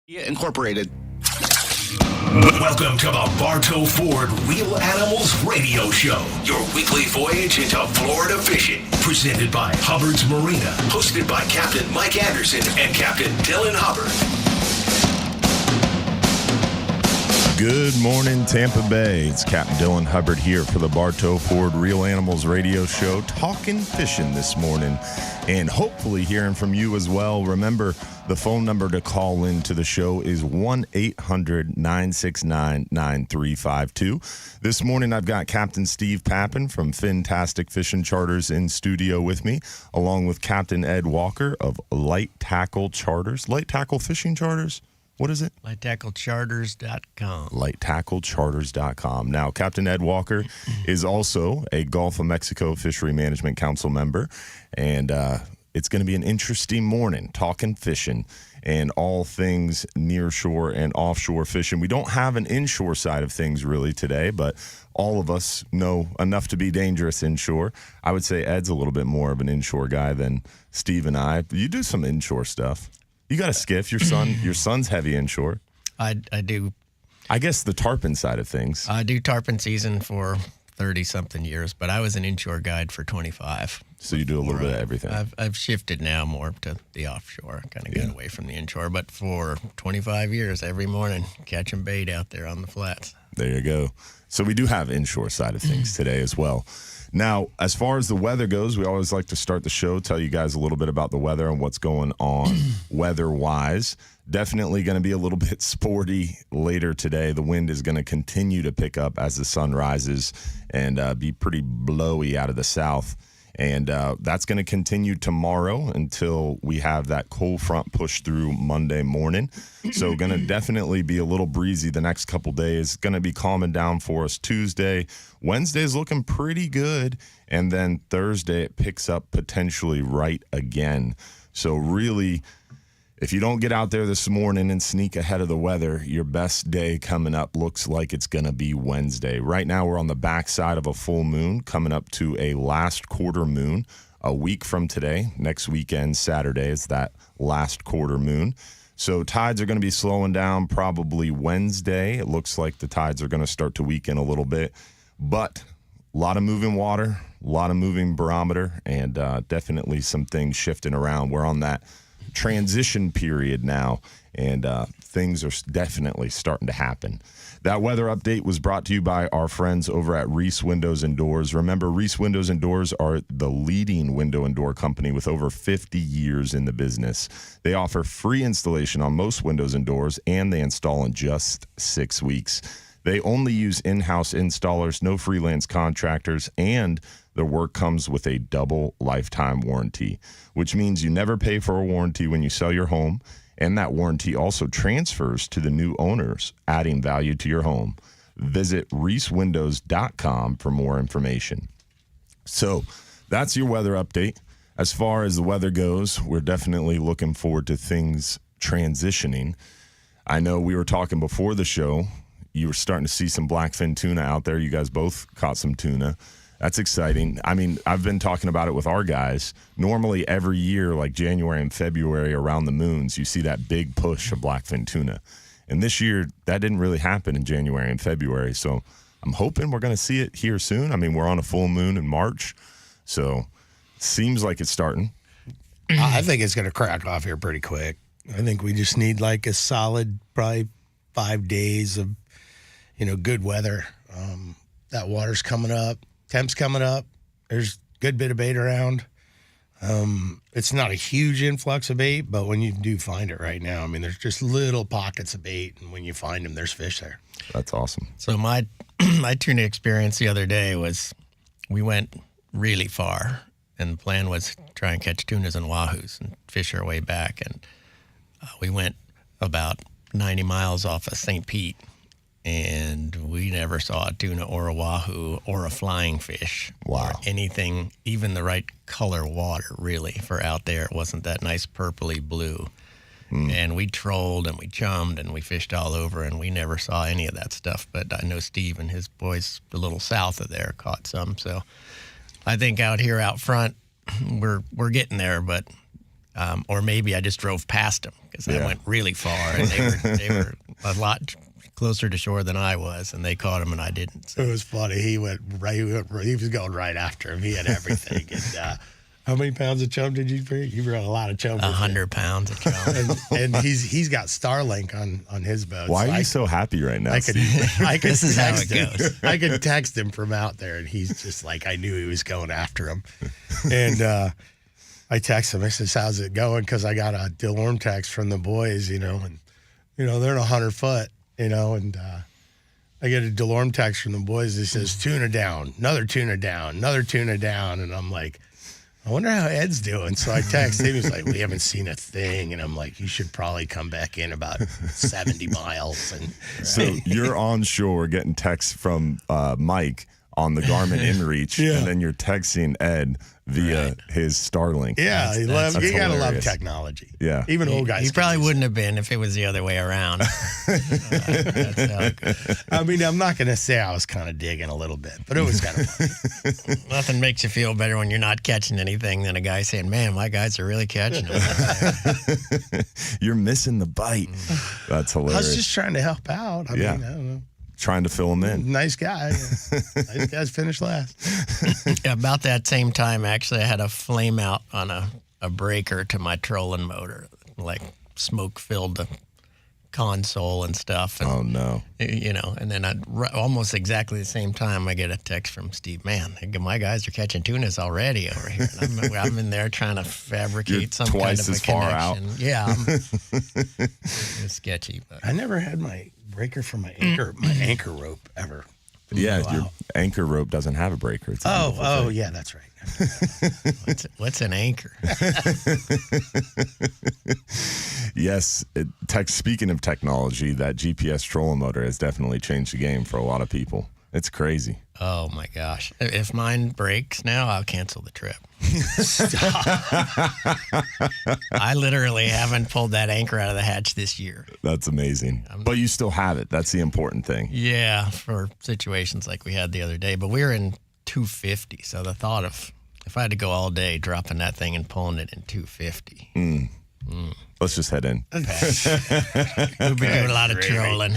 Incorporated. Welcome to the Bartow Ford Real Animals Radio Show, your weekly voyage into Florida fishing. Presented by Hubbard's Marina, hosted by Captain Mike Anderson and Captain Dylan Hubbard. Good morning, Tampa Bay. It's Captain Dylan Hubbard here for the Bartow Ford Real Animals Radio Show, talking fishing this morning, and hopefully hearing from you as well. Remember, the phone number to call into the show is 1-800-969-9352. This morning, I've got Captain Steve Papen from Fintastic Fishing Charters in studio with me, along with Captain Ed Walker of Light Tackle Charters. Light Tackle Fishing Charters? What is it? LightTackleCharters.com. LightTackleCharters.com. Now, Captain Ed Walker is also a Gulf of Mexico Fishery Management Council member, and it's going to be an interesting morning talking fishing and all things nearshore and offshore fishing. We don't have an inshore side of things really today, but all of us know enough to be dangerous inshore. I would say Ed's a little bit more of an inshore guy than Steve and I. You do some inshore stuff. You got a skiff. Your son's heavy inshore. I do. I guess the tarpon side of things. I do tarpon season for 30-something years, but I was an inshore guide for 25. So you do a little bit of everything. I've shifted now more to the offshore, kind of get away from the inshore. But for 25 years, every morning, catching bait out there on the flats. There you go. So we do have inshore side of things today as well. Now, as far as the weather goes, we always like to start the show, tell you guys a little bit about the weather and what's going on weather-wise. Definitely going to be a little bit sporty later today. The wind is going to continue to pick up as the sun rises and be pretty blowy out of the south. And that's going to continue tomorrow until we have that cold front push through Monday morning. So going to definitely be a little breezy the next couple days. Going to be calming down for us Tuesday. Wednesday's looking pretty good. And then Thursday it picks up potentially right again. So really, if you don't get out there this morning and sneak ahead of the weather, your best day coming up looks like it's going to be Wednesday. Right now, we're on the backside of a full moon, coming up to a last quarter moon a week from today. Next weekend, Saturday, is that last quarter moon. So tides are going to be slowing down probably Wednesday. It looks like the tides are going to start to weaken a little bit. But a lot of moving water, a lot of moving barometer, and definitely some things shifting around. We're on that transition period now, and things are definitely starting to happen. That weather update was brought to you by our friends over at Reese Windows and Doors. Remember, Reese Windows and Doors are the leading window and door company with over 50 years in the business. They offer free installation on most windows and doors, and they install in just 6 weeks. They only use in-house installers, no freelance contractors, and their work comes with a double lifetime warranty, which means you never pay for a warranty when you sell your home, and that warranty also transfers to the new owners, adding value to your home. Visit reesewindows.com for more information. So that's your weather update. As far as the weather goes, we're definitely looking forward to things transitioning. I know we were talking before the show. You were starting to see some blackfin tuna out there. You guys both caught some tuna. That's exciting. I mean, I've been talking about it with our guys. Normally every year, like January and February around the moons, you see that big push of blackfin tuna. And this year, that didn't really happen in January and February. So I'm hoping we're going to see it here soon. I mean, we're on a full moon in March. So it seems like it's starting. I think it's going to crack off here pretty quick. I think we just need like a solid probably 5 days of, good weather. That water's coming up. Temp's coming up. There's a good bit of bait around. It's not a huge influx of bait, but when you do find it right now, I mean, there's just little pockets of bait, and when you find them, there's fish there. That's awesome. So my tuna experience the other day was we went really far, and the plan was to try and catch tunas and wahoos and fish our way back. And we went about 90 miles off of St. Pete, and we never saw a tuna or a wahoo or a flying fish. Wow. Or anything, even the right color water, really, for out there. It wasn't that nice purpley blue. And we trolled and we chummed and we fished all over, and we never saw any of that stuff. But I know Steve and his boys a little south of there caught some. So I think out here out front, we're getting there, but Or maybe I just drove past them because I went really far, and they were a lot closer to shore than I was, and they caught him and I didn't. So. It was funny. He was going right after him. He had everything. And, how many pounds of chum did you bring? You brought a lot of chum. 100 pounds of chum. and he's got Starlink on his boat. Why are you so happy right now, Steve? This is how it goes. I could text him from out there, and he's just like, I knew he was going after him. And I text him. I says, how's it going? Because I got a DeLorme text from the boys, and they're in 100 foot, and I get a DeLorme text from the boys that says, tuna down, another tuna down, another tuna down. And I'm like, I wonder how Ed's doing. So I text him. He's like, we haven't seen a thing. And I'm like, you should probably come back in about 70 miles. And So you're on shore getting texts from Mike on the Garmin inReach, and then you're texting Ed via his Starlink. Yeah, you gotta love technology. Yeah. Even old guys. He probably wouldn't have been if it was the other way around. That's how it goes. I mean, I'm not going to say I was kind of digging a little bit, but it was kind of fun. Nothing makes you feel better when you're not catching anything than a guy saying, man, my guys are really catching them. You're missing the bite. That's hilarious. I was just trying to help out. I mean, I don't know. Trying to fill him in. Nice guy. Nice guys finished last. About that same time, actually, I had a flame out on a breaker to my trolling motor. Like smoke filled the console and stuff. And, oh, no. And then almost exactly the same time, I get a text from Steve, man, my guys are catching tunas already over here. And I'm in there trying to fabricate some kind of a connection. Far out. Yeah. It's sketchy. But. I never had my breaker for my anchor rope ever. Yeah, your anchor rope doesn't have a breaker. It's yeah, that's right. What's an anchor? Yes, speaking of technology, that GPS trolling motor has definitely changed the game for a lot of people. It's crazy. Oh, my gosh. If mine breaks now, I'll cancel the trip. I literally haven't pulled that anchor out of the hatch this year. That's amazing. But you still have it. That's the important thing. Yeah, for situations like we had the other day. But we were in 250, so the thought of if I had to go all day dropping that thing and pulling it in 250. Let's just head in. We've been doing a lot of trolling.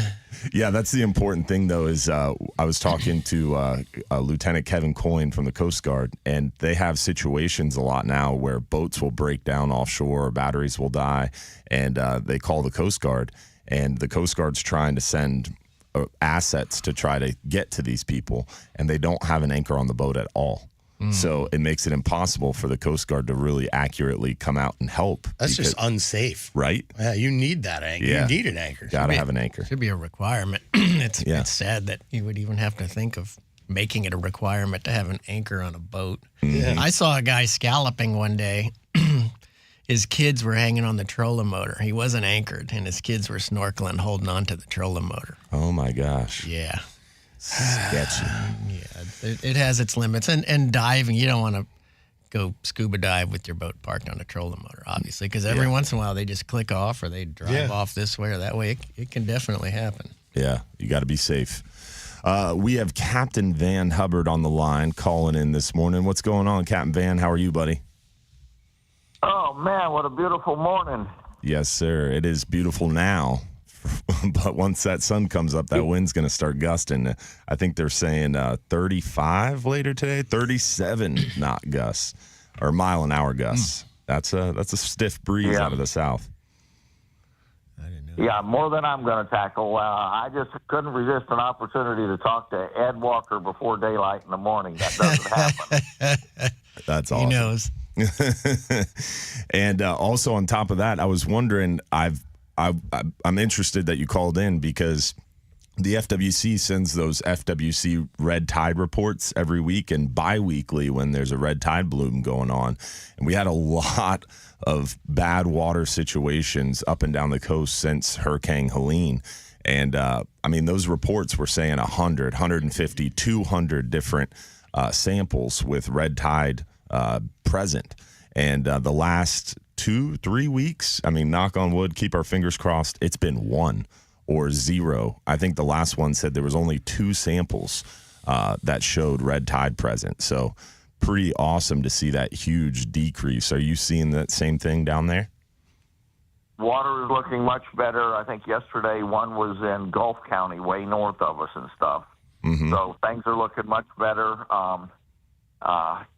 Yeah, that's the important thing, though, is I was talking to Lieutenant Kevin Coyne from the Coast Guard, and they have situations a lot now where boats will break down offshore, batteries will die, and they call the Coast Guard, and the Coast Guard's trying to send assets to try to get to these people, and they don't have an anchor on the boat at all. So it makes it impossible for the Coast Guard to really accurately come out and help. That's just unsafe. Right? Yeah, you need that anchor. Yeah. You need an anchor. Got to have an anchor. Should be a requirement. It's sad that you would even have to think of making it a requirement to have an anchor on a boat. Yeah. I saw a guy scalloping one day. His kids were hanging on the trolling motor. He wasn't anchored, and his kids were snorkeling, holding on to the trolling motor. Oh, my gosh. Yeah. Sketchy. Yeah, it has its limits. And diving, you don't want to go scuba dive with your boat parked on a trolling motor, obviously, because every once in a while they just click off or they drive off this way or that way. It can definitely happen. Yeah, you got to be safe. We have Captain Van Hubbard on the line calling in this morning. What's going on, Captain Van? How are you, buddy? Oh, man, what a beautiful morning. Yes, sir. It is beautiful now. But once that sun comes up, that wind's going to start gusting. I think they're saying 35 later today, 37 knot gusts or mile-an-hour gusts. That's a stiff breeze out of the south. I didn't know. Yeah, more than I'm going to tackle. I just couldn't resist an opportunity to talk to Ed Walker before daylight in the morning. That doesn't happen. That's awesome. He knows. And also on top of that, I was wondering, I'm interested that you called in because the FWC sends those FWC red tide reports every week and bi-weekly when there's a red tide bloom going on. And we had a lot of bad water situations up and down the coast since Hurricane Helene. And, those reports were saying 100, 150, 200 different samples with red tide present. And the last 2-3 weeks, knock on wood, keep our fingers crossed, it's been 1 or 0. I think the last one said there was only 2 samples that showed red tide present. So pretty awesome to see that huge decrease. Are you seeing that same thing down there? Water is looking much better. I think yesterday one was in Gulf County, way north of us and stuff. Mm-hmm. So things are looking much better.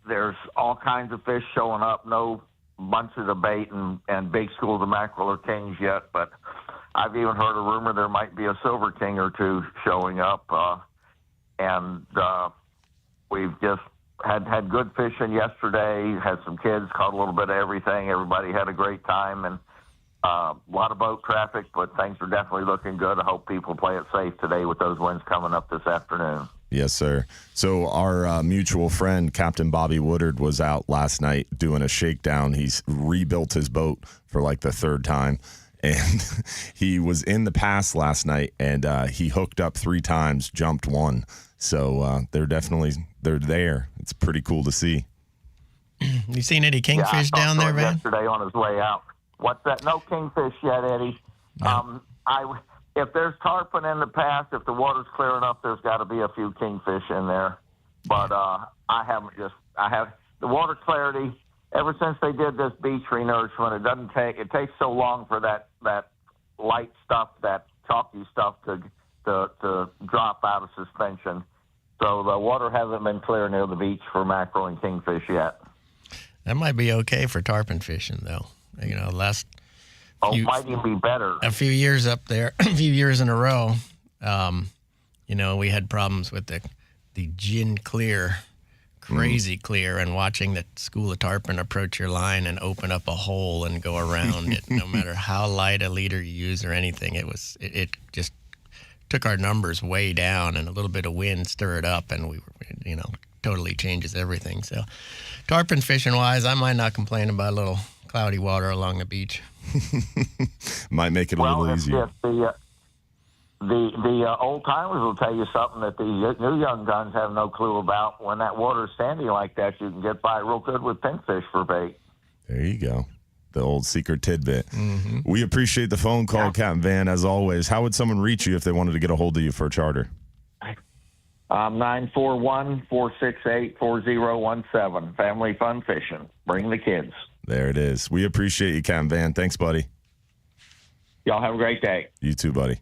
There's all kinds of fish showing up. No bunches of bait and big schools of mackerel or kings yet, but I've even heard a rumor there might be a silver king or two showing up. We've just had good fishing yesterday, had some kids, caught a little bit of everything. Everybody had a great time, and a lot of boat traffic, but things are definitely looking good. I hope people play it safe today with those winds coming up this afternoon. Yes, sir. So our mutual friend, Captain Bobby Woodard, was out last night doing a shakedown. He's rebuilt his boat for like the third time, and he was in the pass last night, and he hooked up 3 times, jumped 1. So they're there. It's pretty cool to see. You seen any kingfish down there, Van? Yesterday on his way out. What's that? No kingfish yet, Eddie. No. If there's tarpon in the pass, if the water's clear enough, there's got to be a few kingfish in there. But the water clarity. Ever since they did this beach renourishment, it takes so long for that light stuff, that chalky stuff to drop out of suspension. So the water hasn't been clear near the beach for mackerel and kingfish yet. That might be okay for tarpon fishing, though. You know, might even be better. A few years up there, a few years in a row, we had problems with the gin clear, crazy clear, and watching the school of tarpon approach your line and open up a hole and go around it. No matter how light a leader you use or anything, it just took our numbers way down, and a little bit of wind stir it up, and we were, totally changes everything. So tarpon fishing wise, I might not complain about a little cloudy water along the beach. Might make it a little easier. The old timers will tell you something that the new young guns have no clue about. When that water is sandy like that, you can get by real good with pinfish for bait. There you go. The old secret tidbit. Mm-hmm. We appreciate the phone call, Captain Van, as always. How would someone reach you if they wanted to get a hold of you for a charter? 941-468-4017. Family fun fishing. Bring the kids. There it is. We appreciate you, Captain Van. Thanks, buddy. Y'all have a great day. You too, buddy.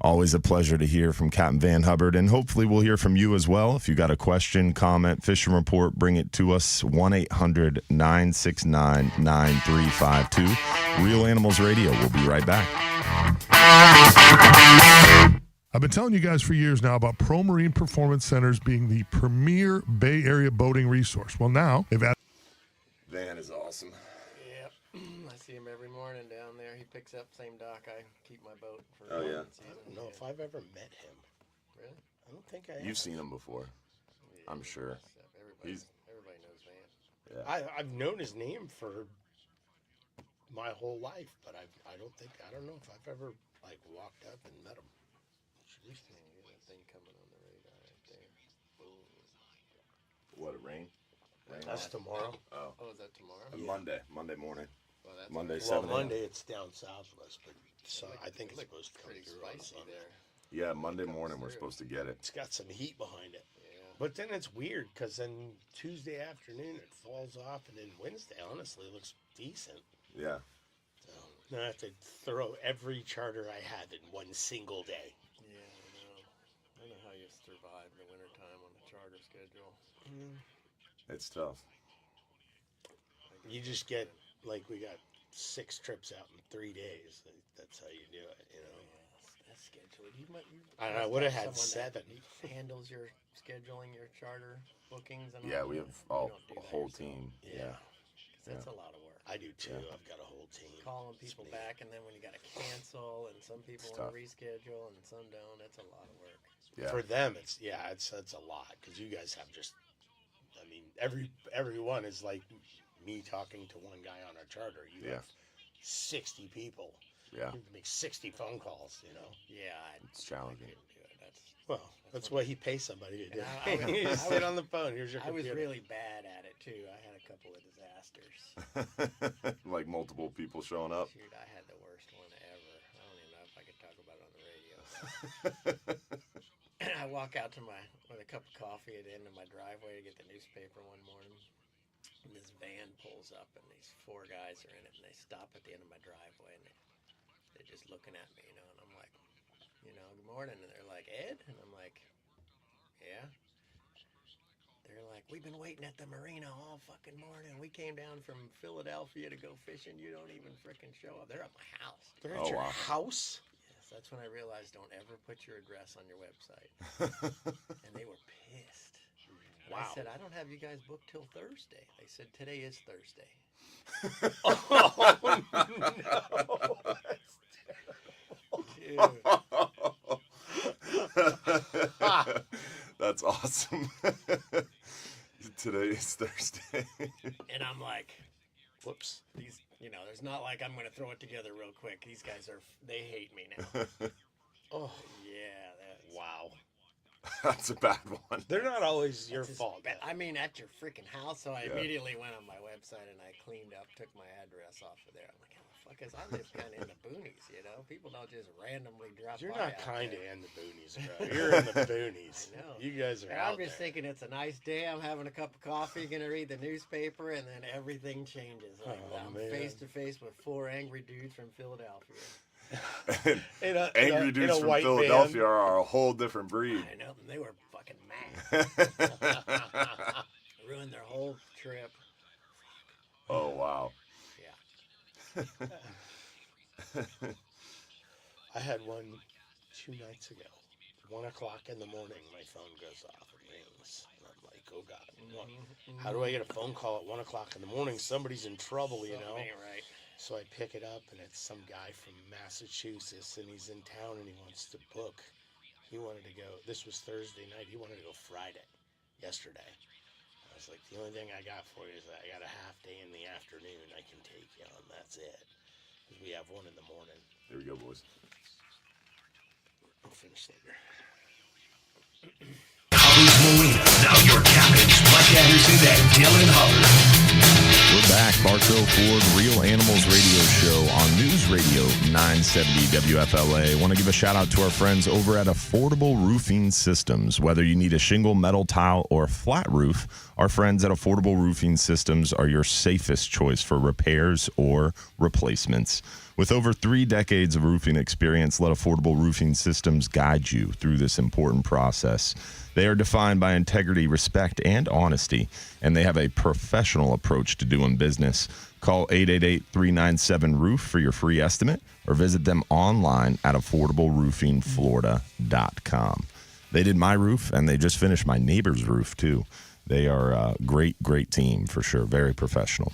Always a pleasure to hear from Captain Van Hubbard, and hopefully we'll hear from you as well. If you got a question, comment, fishing report, bring it to us, 1-800-969-9352. Real Animals Radio. We'll be right back. I've been telling you guys for years now about Pro Marine Performance Centers being the premier Bay Area boating resource. Well, now they've added... Van is awesome. Yep. I see him every morning down there. He picks up same dock I keep my boat for yeah. season. I don't know if I've ever met him. Really? I don't think I have. You've seen him before. Yeah, I'm sure. Everybody knows Van. Yeah. I've known his name for my whole life, but I don't know if I've ever walked up and met him. That thing coming on the radar right there. Boom. What, rain? That's tomorrow. Oh, is that tomorrow? Monday morning. Well, that's Monday, Well, 7 Monday it's down southwest, but I think it's supposed to come pretty through on spicy Sunday. there. Yeah, Monday morning we're supposed to get it. It's got some heat behind it. Yeah. But then it's weird because then Tuesday afternoon it falls off, and then Wednesday honestly looks decent. Yeah. So now I have to throw every charter I have in one single day. Yeah, I know how you survive the wintertime on the charter schedule. It's tough. You just get we got 6 trips out in 3 days. That's how you do it, That's scheduled. I would have had 7. That handles your scheduling, your charter bookings, and Yeah, all we that. have You a don't do that whole yourself. team. Yeah. That's a lot of work. I do too. Yeah. I've got a whole team. Calling people back, and then when you got to cancel, and some people want to reschedule, and some don't. That's a lot of work. Yeah. For them, it's a lot because you guys have everyone is like me talking to one guy on our charter. You have 60 people. Yeah. You make 60 phone calls. Yeah, It's challenging. couldn't do it. That's what he pays somebody to do. I You just sit on the phone. Here's your I was computer. really bad at it too. I had a couple of disasters. Like multiple people showing up. Shoot, I had the worst one ever. I don't even know if I could talk about it on the radio. I walk out with a cup of coffee at the end of my driveway to get the newspaper one morning. And this van pulls up, and these 4 guys are in it, and they stop at the end of my driveway, and they're just looking at me, and I'm like, good morning. And they're like, Ed? And I'm like, yeah. They're like, we've been waiting at the marina all fucking morning. We came down from Philadelphia to go fishing. You don't even frickin' show up. They're at my house. They're at your house? Yes, that's when I realized don't ever put your address on your website. And they were pissed. And I said, I don't have you guys booked till Thursday. They said, today is Thursday. Oh, no. Dude. That's awesome. Today is Thursday. And I'm like, whoops. These, there's not like I'm going to throw it together real quick. These guys they hate me now. Oh, yeah. Wow. That's a bad one. They're not always your fault. I mean, at your freaking house. So I immediately went on my website and I cleaned up, took my address off of there. I'm like, how the fuck is I live kind of in the boonies, People don't just randomly drop You're by not kind of there. in the boonies, bro. You're in the boonies. I know. You guys are And out I'm just there. thinking it's a nice day. I'm having a cup of coffee, going to read the newspaper, and then everything changes. Like I'm face to face with 4 angry dudes from Philadelphia. Angry dudes from Philadelphia are a whole different breed. I know, and they were fucking mad. Ruined their whole trip. Oh, wow. Yeah. I had one 2 nights ago. 1 o'clock in the morning, my phone goes off and rings. And I'm like, oh, God. How do I get a phone call at 1 o'clock in the morning? Somebody's in trouble, Something ain't right. So I pick it up, and it's some guy from Massachusetts, and he's in town, and he wants to book. He wanted to go. This was Thursday night. He wanted to go Friday, yesterday. I was like, the only thing I got for you is that I got a half day in the afternoon I can take you on. That's it. Because we have one in the morning. Here we go, boys. I'll finish later. Hubbard's Marina. Now your captains, Mike Anderson and Dylan Hubbard. We're back. Bartow Ford Real Animals Radio Show on News Radio 970 WFLA. Want to give a shout out to our friends over at Affordable Roofing Systems. Whether you need a shingle, metal tile, or flat roof, our friends at Affordable Roofing Systems are your safest choice for repairs or replacements. With over 3 decades of roofing experience, let Affordable Roofing Systems guide you through this important process. They are defined by integrity, respect, and honesty, and they have a professional approach to doing business. Call 888-397-ROOF for your free estimate or visit them online at affordableroofingflorida.com. They did my roof, and they just finished my neighbor's roof, too. They are a great, great team for sure. Very professional.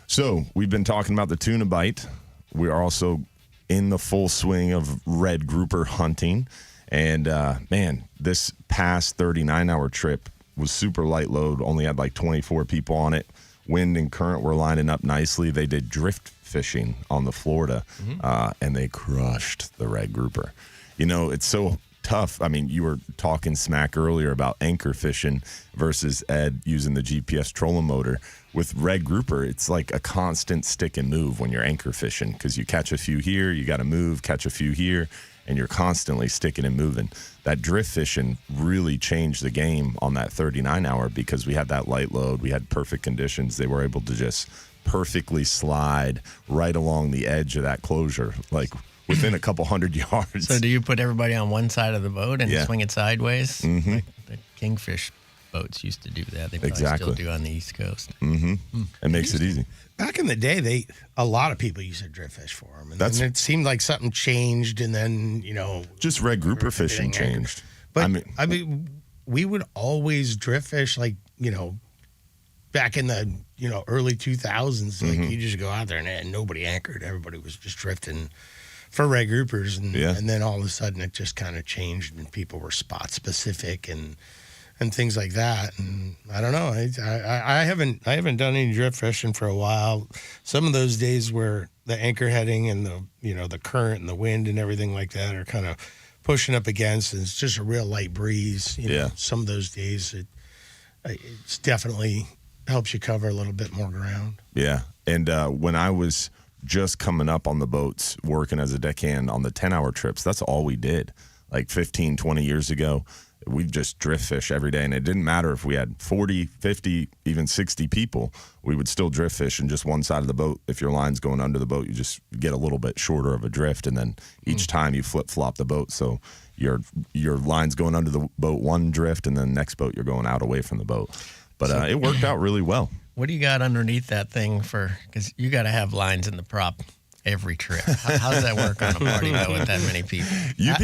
So we've been talking about the tuna bite. We are also in the full swing of red grouper hunting. And, man, this past 39-hour trip was super light load, only had like 24 people on it. Wind and current were lining up nicely. They did drift fishing on the Florida, and they crushed the red grouper. It's so tough. I mean, you were talking smack earlier about anchor fishing versus Ed using the GPS trolling motor. With red grouper, it's like a constant stick and move when you're anchor fishing because you catch a few here, you got to move, catch a few here, and you're constantly sticking and moving. That drift fishing really changed the game on that 39-hour because we had that light load. We had perfect conditions. They were able to just perfectly slide right along the edge of that closure, like within a couple hundred yards. So do you put everybody on one side of the boat and swing it sideways? Mm-hmm. Like the Kingfish boats used to do that. They probably still do on the East Coast. Mm-hmm. It makes it easy. Back in the day, a lot of people used to drift fish for them. And then it seemed like something changed, and then, just red grouper fishing changed. But, I mean, we would always drift fish, like, back in the, early 2000s. Like, you just go out there and nobody anchored. Everybody was just drifting for red groupers. And then all of a sudden it just kind of changed, and people were spot specific and things like that. And I don't know. I haven't done any drift fishing for a while. Some of those days where the anchor heading and the current and the wind and everything like that are kind of pushing up against, and it's just a real light breeze. Some of those days it's definitely helps you cover a little bit more ground. Yeah. And when I was just coming up on the boats, working as a deckhand on the 10-hour trips, that's all we did. Like 15, 20 years ago, we just drift fish every day, and it didn't matter if we had 40, 50, even 60 people. We would still drift fish in just one side of the boat. If your line's going under the boat, you just get a little bit shorter of a drift, and then each time you flip-flop the boat, so your line's going under the boat one drift, and then next boat you're going out away from the boat. But it worked out really well. What do you got underneath that thing for? Because you got to have lines in the prop every trip. How does that work on a party boat with that many people?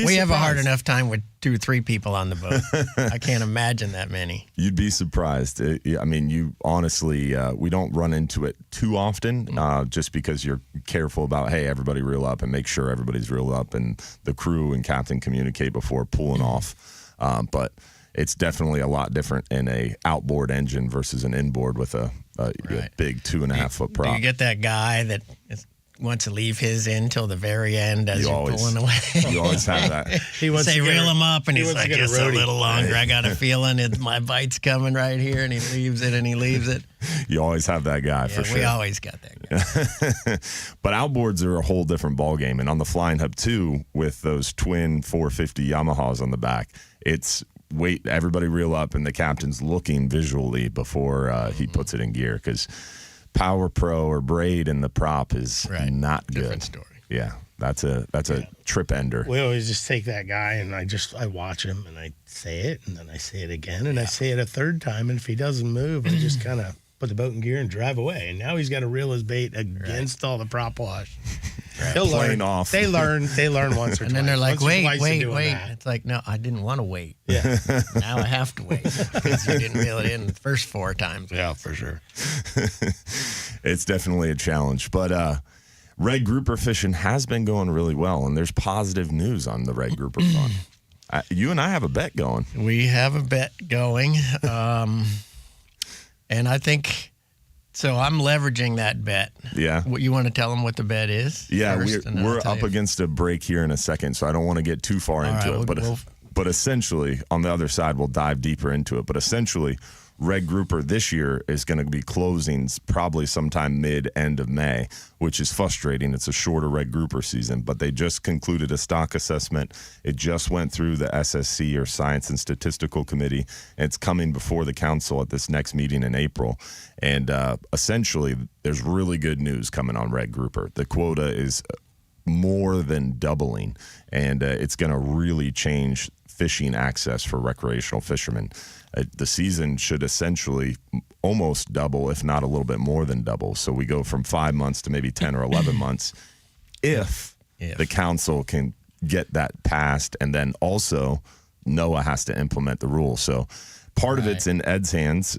We have a hard enough time with 2 or 3 people on the boat. I can't imagine that many. You'd be surprised. I mean, you honestly, we don't run into it too often, just because you're careful about, hey, everybody reel up and make sure everybody's reeled up and the crew and captain communicate before pulling off. But it's definitely a lot different in a outboard engine versus an inboard with a big 2.5 foot prop. Do you get that guy that wants to leave his in till the very end as you're pulling away? You always have that. He wants to reel him up, and he's like, just a little longer. I got a feeling my bite's coming right here, and he leaves it, and he leaves it. You always have that guy, for sure. We always got that guy. But outboards are a whole different ballgame. And on the Flying Hub 2, with those twin 450 Yamahas on the back, it's everybody reel up, and the captain's looking visually before he puts it in gear, because Power Pro or braid in the prop is not good. Different story. Yeah, that's a trip ender. We always just take that guy, and I watch him, and I say it, and then I say it again, and I say it a third time, and if he doesn't move, I just kind of put the boat in gear and drive away. And now he's got to reel his bait against all the prop wash. He'll learn. Off. They learn once or twice. And then they're like, wait. That. It's like, no, I didn't want to wait. Yeah. Now I have to wait because you didn't reel it in the first 4 times. Yeah, for sure. It's definitely a challenge. But red grouper fishing has been going really well, and there's positive news on the red grouper front. You and I have a bet going. We have a bet going. And I think, so I'm leveraging that bet. Yeah. You want to tell them what the bet is? Yeah, we're up against a break here in a second, so I don't want to get too far into it. But essentially, on the other side, we'll dive deeper into it. But essentially, red grouper this year is going to be closing probably sometime mid-end of May, which is frustrating. It's a shorter red grouper season, but they just concluded a stock assessment. It just went through the SSC, or Science and Statistical Committee, and it's coming before the council at this next meeting in April. And essentially, there's really good news coming on red grouper. The quota is more than doubling, and it's going to really change fishing access for recreational fishermen. The season should essentially almost double, if not a little bit more than double. So we go from 5 months to maybe 10 or 11 months if the council can get that passed. And then also NOAA has to implement the rule. So part of it's in Ed's hands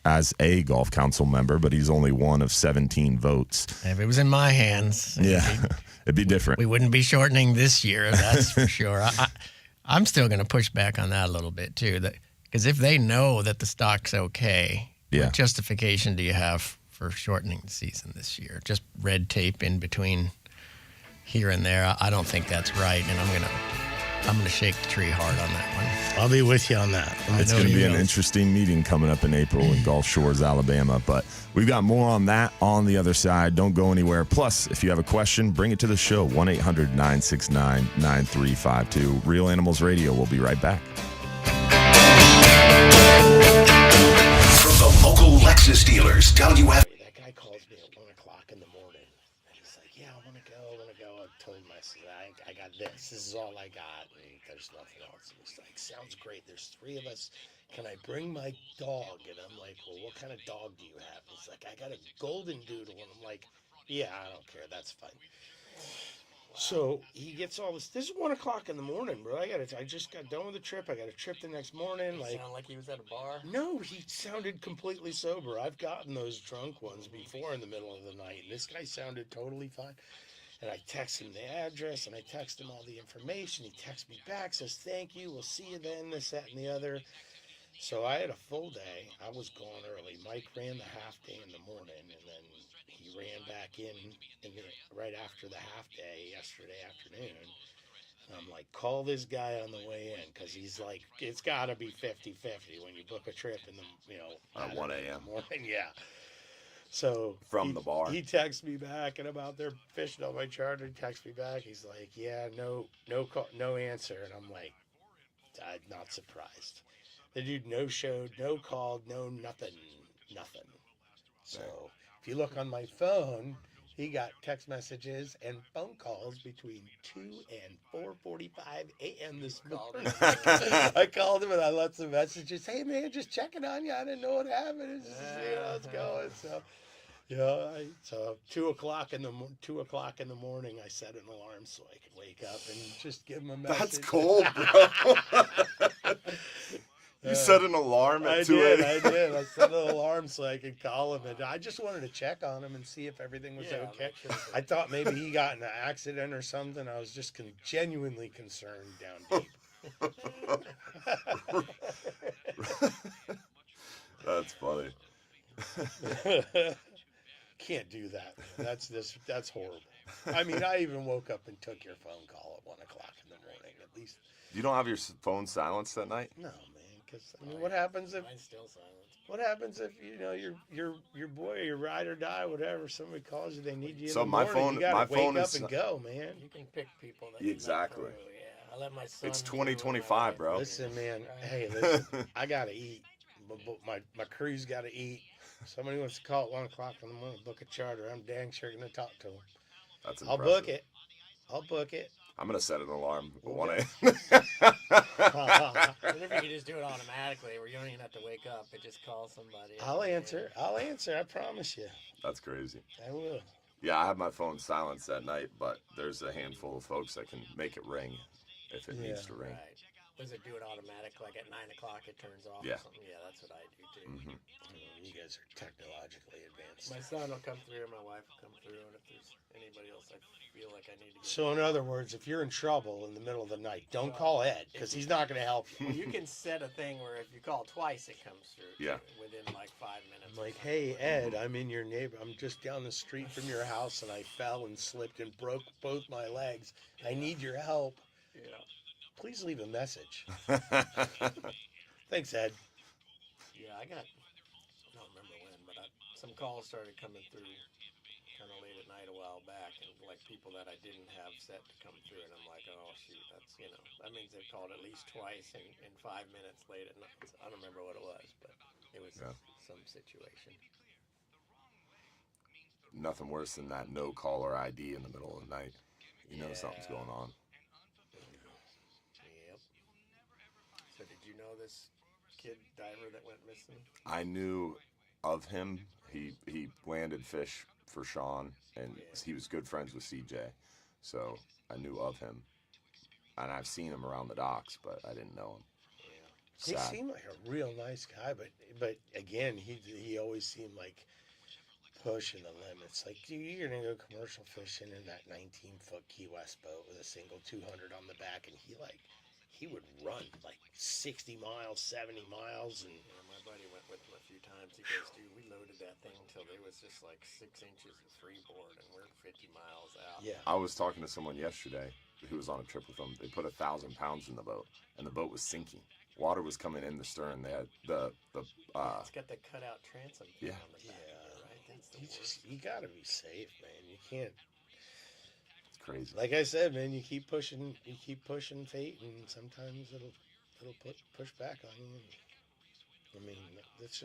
as a golf council member, but he's only one of 17 votes. If it was in my hands, it'd be different. We wouldn't be shortening this year, that's for sure. I'm still going to push back on that a little bit, too. Because if they know that the stock's okay, what justification do you have for shortening the season this year? Just red tape in between here and there. I don't think that's right, and I'm gonna shake the tree hard on that one. I'll be with you on that. It's going to be an interesting meeting coming up in April in Gulf Shores, Alabama. But we've got more on that on the other side. Don't go anywhere. Plus, if you have a question, bring it to the show. 1-800-969-9352. Real Animals Radio. We'll be right back. From the local Lexus dealers, WFLA. That guy calls me at 1 o'clock in the morning, and he's like, "Yeah, I want to go. I told him, I said, I got this. This is all I got, and there's nothing else." And he's like, "Sounds great. There's 3 of us. Can I bring my dog?" And I'm like, "Well, what kind of dog do you have?" He's like, "I got a golden doodle." And I'm like, "Yeah, I don't care. That's fine." So he gets all this. This is 1 o'clock in the morning, bro. I just got done with the trip. I got a trip the next morning. Sound like he was at a bar? No, he sounded completely sober. I've gotten those drunk ones before in the middle of the night, and this guy sounded totally fine. And I text him the address, and I text him all the information. He texts me back, says, "Thank you. We'll see you then," this, that, and the other. So I had a full day. I was gone early. Mike ran the half day in the morning, and then he ran back in right after the half day yesterday afternoon. And I'm like, call this guy on the way in, because he's like, it's got to be 50-50 when you book a trip in the, at 1 a.m. morning. Yeah. So From the bar. He texts me back, and about they're fishing on my charter. He texts me back. He's like, "Yeah, no answer." And I'm like, I'm not surprised. The dude no showed, no called, no nothing. So if you look on my phone, he got text messages and phone calls between 2 and 4:45 a.m. this morning. I called him and I left some messages. Hey man, just checking on you. I didn't know what happened. It's just, how it's going. So so 2 o'clock in the morning, I set an alarm so I could wake up and just give him a message. That's cold, bro. You set an alarm at 2 a.m. I did. I set an alarm so I could call him, and I just wanted to check on him and see if everything was okay. Sure. I thought maybe he got in an accident or something. I was just genuinely concerned down deep. That's funny. Can't do that, man. That's horrible. I mean, I even woke up and took your phone call at 1 o'clock in the morning. At least You don't have your phone silenced at night? no, man. Because I mean, what happens if Mine's still silent. What happens if your boy, your ride or die, whatever? Somebody calls you, they need you. So in the my morning, phone- you gotta my wake phone up is- and go, man. You can pick people that Exactly. You let through, yeah. I let my son. It's through with my 2025, wife. bro. Listen, man. Hey, listen. I gotta eat. But my crew's gotta eat. Somebody wants to call at 1 o'clock in the morning, book a charter. I'm dang sure gonna talk to them. That's I'll impressive. book it. I'm going to set an alarm at 1 a.m. What if you could just do it automatically, where you don't even have to wake up? It just calls somebody. I'll answer. I promise you. That's crazy. I will. Yeah, I have my phone silenced at night, but there's a handful of folks that can make it ring if it needs to ring. Right. Does it do it automatic? Like at 9 o'clock, it turns off. Yeah. Or something? Yeah, that's what I do too. Mm-hmm. You guys are technologically advanced. My son will come through, my wife will come through, and if there's anybody else I feel like I need to get. So in other words, if you're in trouble in the middle of the night, don't call Ed because he's not going to help you. Well, you can set a thing where if you call twice, it comes through. Yeah. Within like 5 minutes. I'm like, hey Ed, I'm in your neighbor. I'm just down the street from your house, and I fell and slipped and broke both my legs. I need your help. Yeah. Please leave a message. Thanks, Ed. Yeah, I don't remember when, but some calls started coming through kind of late at night a while back, and like people that I didn't have set to come through, and I'm like, oh shoot, that's, that means they've called at least twice in 5 minutes late at night. So I don't remember what it was, but it was some situation. Nothing worse than that no caller ID in the middle of the night. You know something's going on. Yep. So did you know this kid diver that went missing? I knew of him. He landed fish for Sean, and he was good friends with CJ. So I knew of him. And I've seen him around the docks, but I didn't know him. He seemed like a real nice guy, but again, he always seemed like pushing the limits. Like, you're gonna go commercial fishing in that 19-foot Key West boat with a single 200 on the back, and he would run like 60 miles, 70 miles, and my buddy went with him a few times. He goes, dude, we loaded that thing until there was just like 6 inches of freeboard, and we're 50 miles out. yeah. I was talking to someone yesterday who was on a trip with them. They put 1,000 pounds in the boat, and the boat was sinking. Water was coming in the stern. They had It's got the cutout transom thing on the back. Right? That's the worst. You gotta be safe, man. You can't. it's crazy. Like I said, man, you keep pushing fate, and sometimes it'll push back on you. I mean, it's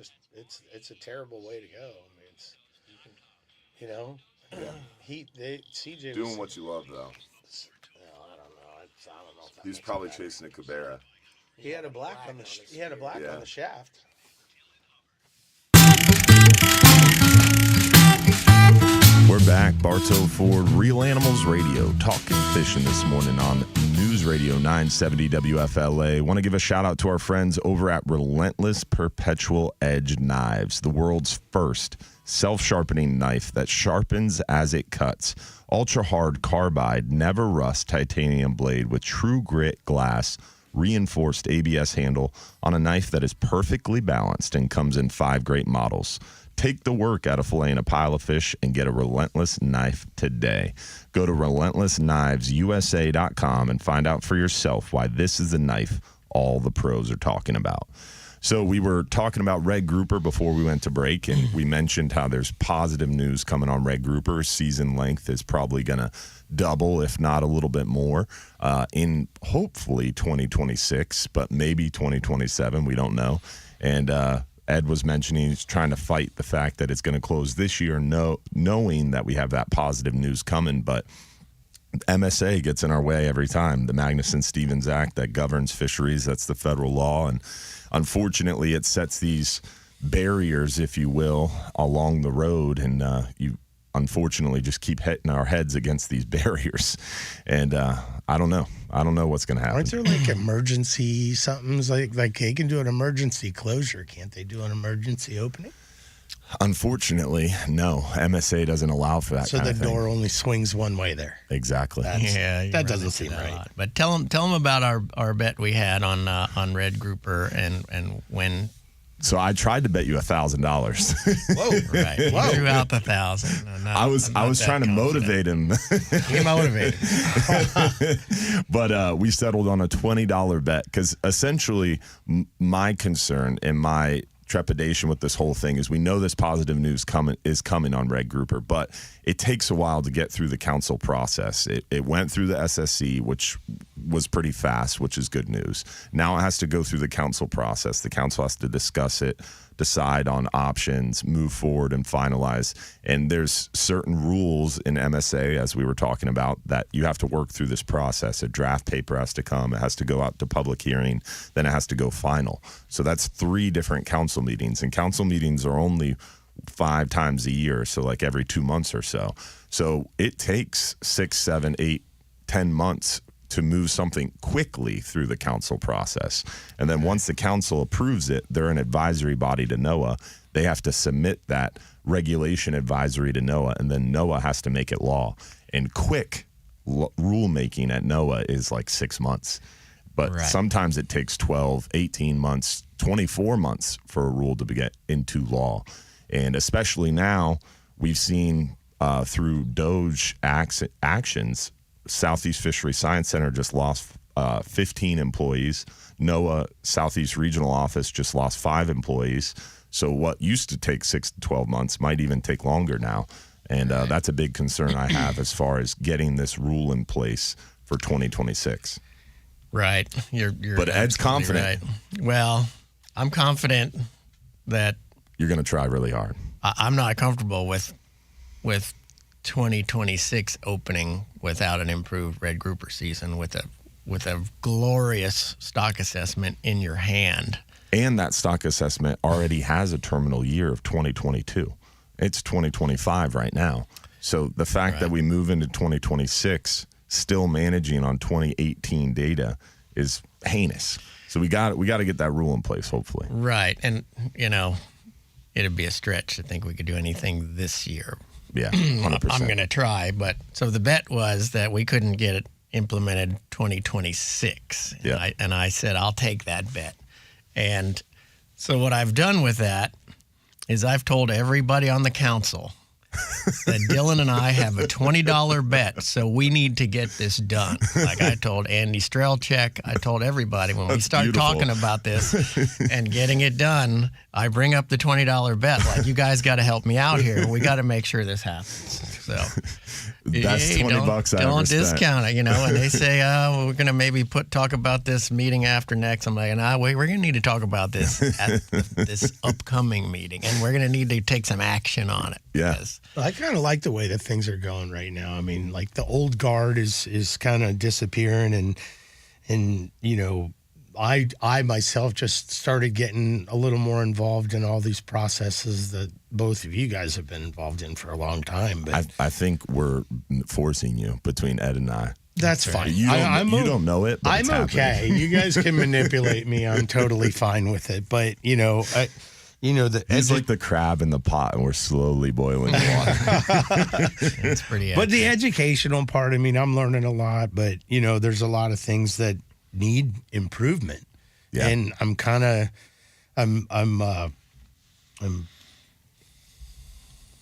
a terrible way to go. I mean, it's CJ Doing was, what you love, though. I don't know. I don't know if that He's makes it probably better. chasing a Cabera. He had a black on the Yeah. on the shaft. We're back. Bartow Ford Real Animals Radio, talking fishing this morning on News Radio 970 WFLA. Want to give a shout out to our friends over at Relentless Perpetual Edge Knives, the world's first self-sharpening knife that sharpens as it cuts. Ultra hard carbide, never rust titanium blade with true grit glass, reinforced ABS handle on a knife that is perfectly balanced and comes in 5 great models. Take the work out of filleting a pile of fish and get a Relentless knife today. Go to relentlessknivesusa.com and find out for yourself why this is the knife all the pros are talking about. So we were talking about red grouper before we went to break, and we mentioned how there's positive news coming on red grouper. Season length is probably going to double, if not a little bit more, in hopefully 2026, but maybe 2027. We don't know. And Ed was mentioning he's trying to fight the fact that it's going to close this year, knowing that we have that positive news coming, but MSA gets in our way every time. The Magnuson-Stevens Act that governs fisheries, that's the federal law, and unfortunately it sets these barriers, if you will, along the road, and you unfortunately just keep hitting our heads against these barriers. And I don't know what's going to happen. Aren't there like emergency somethings like they can do an emergency closure? Can't they do an emergency opening? Unfortunately, no. MSA doesn't allow for that. So the door only swings one way there. Exactly. That doesn't seem right. But tell them about our bet we had on red grouper and when. So I tried to bet you $1,000. Whoa! Right. Whoa. He threw out the 1,000. I was trying to motivate him. He motivated. But we settled on a $20 bet because essentially my concern and my trepidation with this whole thing is we know this positive news is coming on red grouper, but it takes a while to get through the council process. It went through the SSC, which was pretty fast, which is good news. Now it has to go through the council process. The council has to discuss it, decide on options, move forward, and finalize. And there's certain rules in MSA, as we were talking about, that you have to work through this process. A draft paper has to come. It has to go out to public hearing. Then it has to go final. So that's 3 different council meetings. And council meetings are only 5 times a year, so like every 2 months or so. So it takes 6, 7, 8, 10 months to move something quickly through the council process. And then once the council approves it, they're an advisory body to NOAA. They have to submit that regulation advisory to NOAA, and then NOAA has to make it law. And quick rulemaking at NOAA is like 6 months. But sometimes it takes 12, 18 months, 24 months for a rule to get into law. And especially now, we've seen through DOJ actions, Southeast Fishery Science Center just lost 15 employees. NOAA Southeast Regional Office just lost 5 employees. So what used to take 6 to 12 months might even take longer now. And that's a big concern I have as far as getting this rule in place for 2026. Right. But Ed's confident. Right. Well, I'm confident that you're going to try really hard. I'm not comfortable with 2026 opening without an improved red grouper season with a glorious stock assessment in your hand. And that stock assessment already has a terminal year of 2022. It's 2025 right now. So the fact that we move into 2026 still managing on 2018 data is heinous. So we got to get that rule in place, hopefully. Right. And, it'd be a stretch to think we could do anything this year. Yeah, 100%. I'm going to try. But so the bet was that we couldn't get it implemented 2026. Yeah. And I said, I'll take that bet. And so what I've done with that is I've told everybody on the council that Dylan and I have a $20 bet, so we need to get this done. Like I told Andy Strelchek, I told everybody when we start talking about this and getting it done, I bring up the $20 bet. Like, you guys got to help me out here. We got to make sure this happens. So that's $20 I don't ever spent. discount it, And they say, we're going to maybe talk about this meeting after next. I'm like, we're going to need to talk about this at this upcoming meeting, and we're going to need to take some action on it. Yeah. I kind of like the way that things are going right now. I mean, like the old guard is kind of disappearing, and I myself just started getting a little more involved in all these processes that both of you guys have been involved in for a long time. But I think we're forcing you betwing Ed and I. That's fine. You don't know it, but I'm okay. You guys can manipulate me. I'm totally fine with it. But, he's like the crab in the pot, and we're slowly boiling the water. It's pretty. But the educational part, I'm learning a lot. But there's a lot of things that need improvement. Yeah. And I'm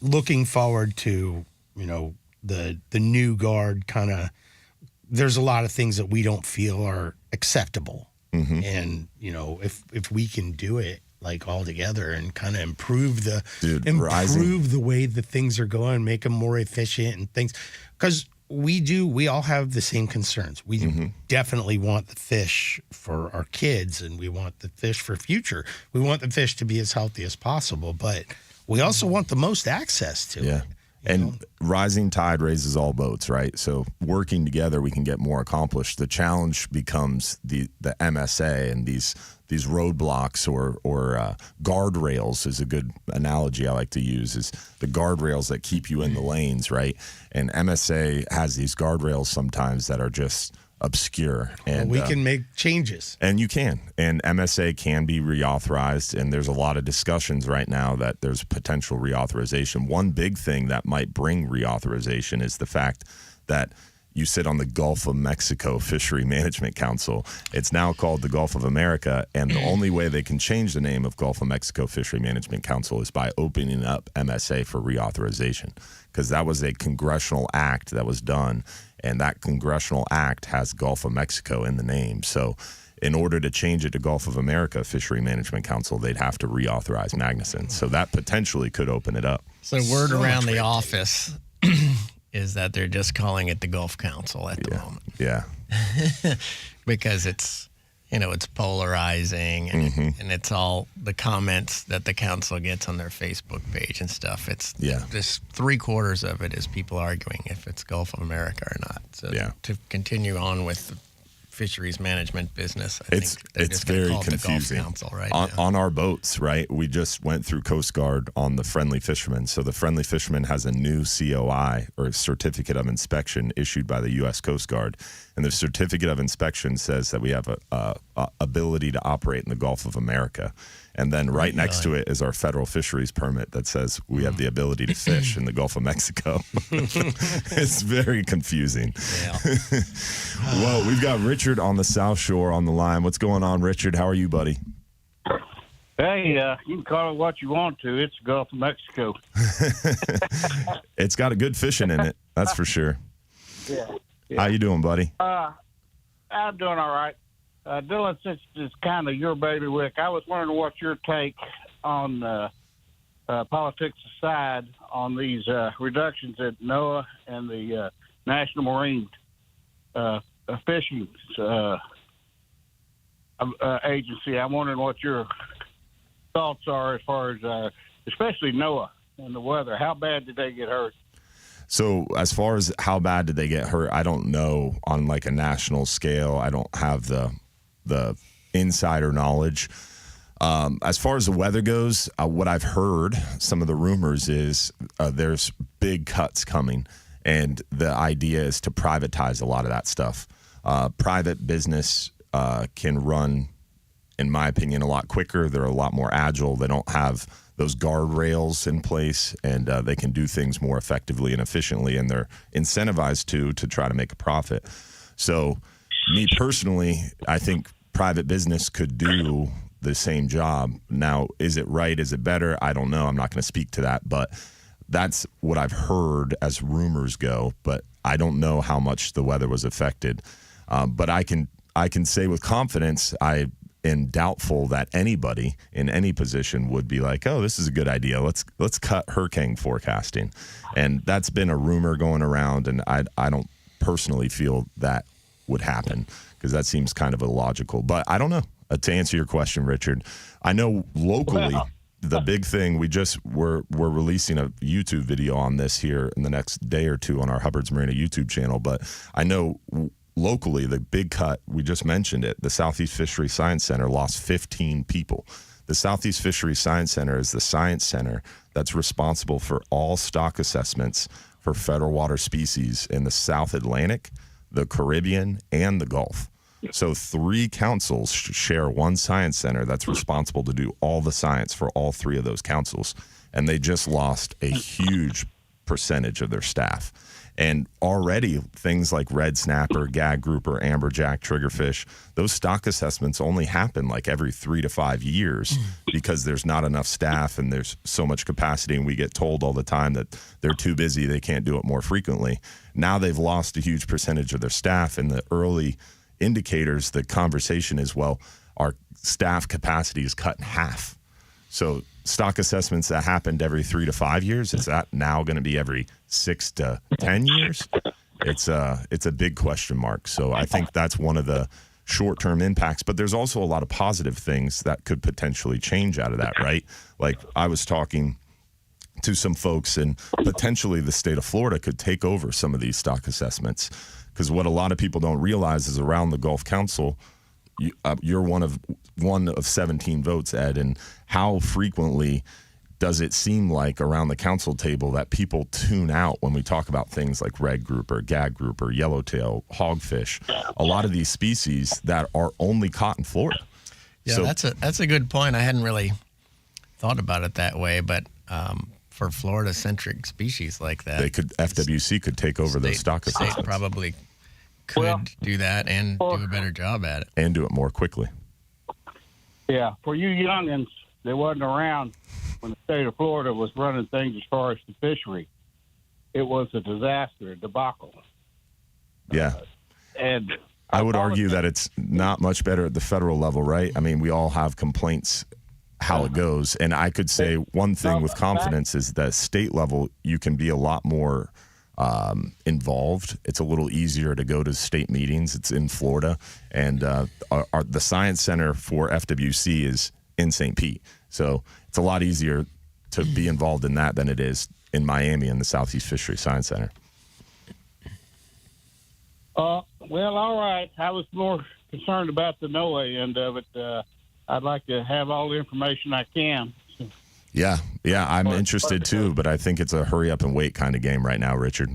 looking forward to the new guard kind of. There's a lot of things that we don't feel are acceptable And, if we can do it like all together and kind of improve the way that things are going, make them more efficient and things, because we all have the same concerns. We definitely want the fish for our kids, and we want the fish for future. We want the fish to be as healthy as possible, but we also want the most access to it. And rising tide raises all boats, right? So working together, we can get more accomplished. The challenge becomes the MSA and these roadblocks or guardrails is a good analogy I like to use, is the guardrails that keep you in the lanes, right? And MSA has these guardrails sometimes that are just obscure, and we can make changes, and you can, and MSA can be reauthorized, and there's a lot of discussions right now that there's potential reauthorization. One big thing that might bring reauthorization is the fact that you sit on the Gulf of Mexico Fishery Management Council. It's now called the Gulf of America, and the only way they can change the name of Gulf of Mexico Fishery Management Council is by opening up MSA for reauthorization, because that was a congressional act that was done, and that congressional act has Gulf of Mexico in the name. So in order to change it to Gulf of America Fishery Management Council, they'd have to reauthorize Magnuson. So that potentially could open it up. So word around the office is that they're just calling it the Gulf Council at the moment. Yeah. Because it's, it's polarizing, and it's all the comments that the council gets on their Facebook page and stuff. It's just 3/4 of it is people arguing if it's Gulf of America or not. So to continue on with the fisheries management business, I think it's very confusing. The Gulf Council right on our boats, right? We just went through Coast Guard on the Friendly Fisherman. So the Friendly Fisherman has a new COI, or Certificate of Inspection, issued by the U.S. Coast Guard. And the Certificate of Inspection says that we have a ability to operate in the Gulf of America. And then right next to it is our federal fisheries permit that says we have the ability to fish in the Gulf of Mexico. It's very confusing. Yeah. Well, we've got Richard on the South Shore on the line. What's going on, Richard? How are you, buddy? Hey, you can call it what you want to. It's the Gulf of Mexico. It's got a good fishing in it, that's for sure. Yeah. How you doing, buddy? I'm doing all right. Dylan, since it's kind of your bailiwick, I was wondering what's your take on politics aside on these reductions at NOAA and the National Marine Fishing Agency. I'm wondering what your thoughts are as far as especially NOAA and the weather. How bad did they get hurt? So as far as how bad did they get hurt, I don't know on like a national scale. I don't have the insider knowledge. As far as the weather goes, what I've heard, some of the rumors is there's big cuts coming, and the idea is to privatize a lot of that stuff. Private business can run, in my opinion, a lot quicker. They're a lot more agile. They don't have those guardrails in place, and they can do things more effectively and efficiently, and they're incentivized to try to make a profit. So me personally, I think private business could do the same job. Now, is it right? Is it better? I don't know. I'm not going to speak to that, but that's what I've heard as rumors go, but I don't know how much the weather was affected. But I can say with confidence, I am doubtful that anybody in any position would be like, oh, this is a good idea. Let's cut hurricane forecasting. And that's been a rumor going around, and I don't personally feel that would happen, because that seems kind of illogical. But I don't know. To answer your question, Richard, I know locally the big thing, we're releasing a YouTube video on this here in the next day or two on our Hubbard's Marina YouTube channel. But I know locally the big cut, we just mentioned it, the Southeast Fisheries Science Center lost 15 people. The Southeast Fisheries Science Center is the science center that's responsible for all stock assessments for federal water species in the South Atlantic, the Caribbean, and the Gulf. So 3 councils share one science center that's responsible to do all the science for all 3 of those councils. And they just lost a huge percentage of their staff. And already things like red snapper, gag grouper, amberjack, triggerfish, those stock assessments only happen like every 3 to 5 years because there's not enough staff and there's so much capacity, and we get told all the time that they're too busy, they can't do it more frequently. Now they've lost a huge percentage of their staff. In the early indicators, the conversation is, well, our staff capacity is cut in half. So stock assessments that happened every 3 to 5 years, is that now going to be every 6 to 10 years? It's a big question mark. So I think that's one of the short-term impacts, but there's also a lot of positive things that could potentially change out of that, right? Like I was talking to some folks, and potentially the state of Florida could take over some of these stock assessments, because what a lot of people don't realize is around the Gulf Council, you're one of 17 votes, Ed, and how frequently does it seem like around the council table that people tune out when we talk about things like red grouper, gag grouper, yellowtail, hogfish, a lot of these species that are only caught in Florida? Yeah, so, that's a good point. I hadn't really thought about it that way, but for Florida-centric species like that, FWC could take over those stock assessments. State probably could do that and do a better job at it. And do it more quickly. Yeah, for you youngins that wasn't around when the state of Florida was running things as far as the fishery, it was a disaster, a debacle. Yeah. And I would argue that it's not much better at the federal level, right? I mean, we all have complaints how it goes. And I could say one thing with confidence is that state level, you can be a lot more involved. It's a little easier to go to state meetings. It's in Florida. And the Science Center for FWC is in St. Pete. So it's a lot easier to be involved in that than it is in Miami in the Southeast Fisheries Science Center. Well, all right. I was more concerned about the NOAA end of it. I'd like to have all the information I can. Yeah, I'm interested too, but I think it's a hurry up and wait kind of game right now, Richard.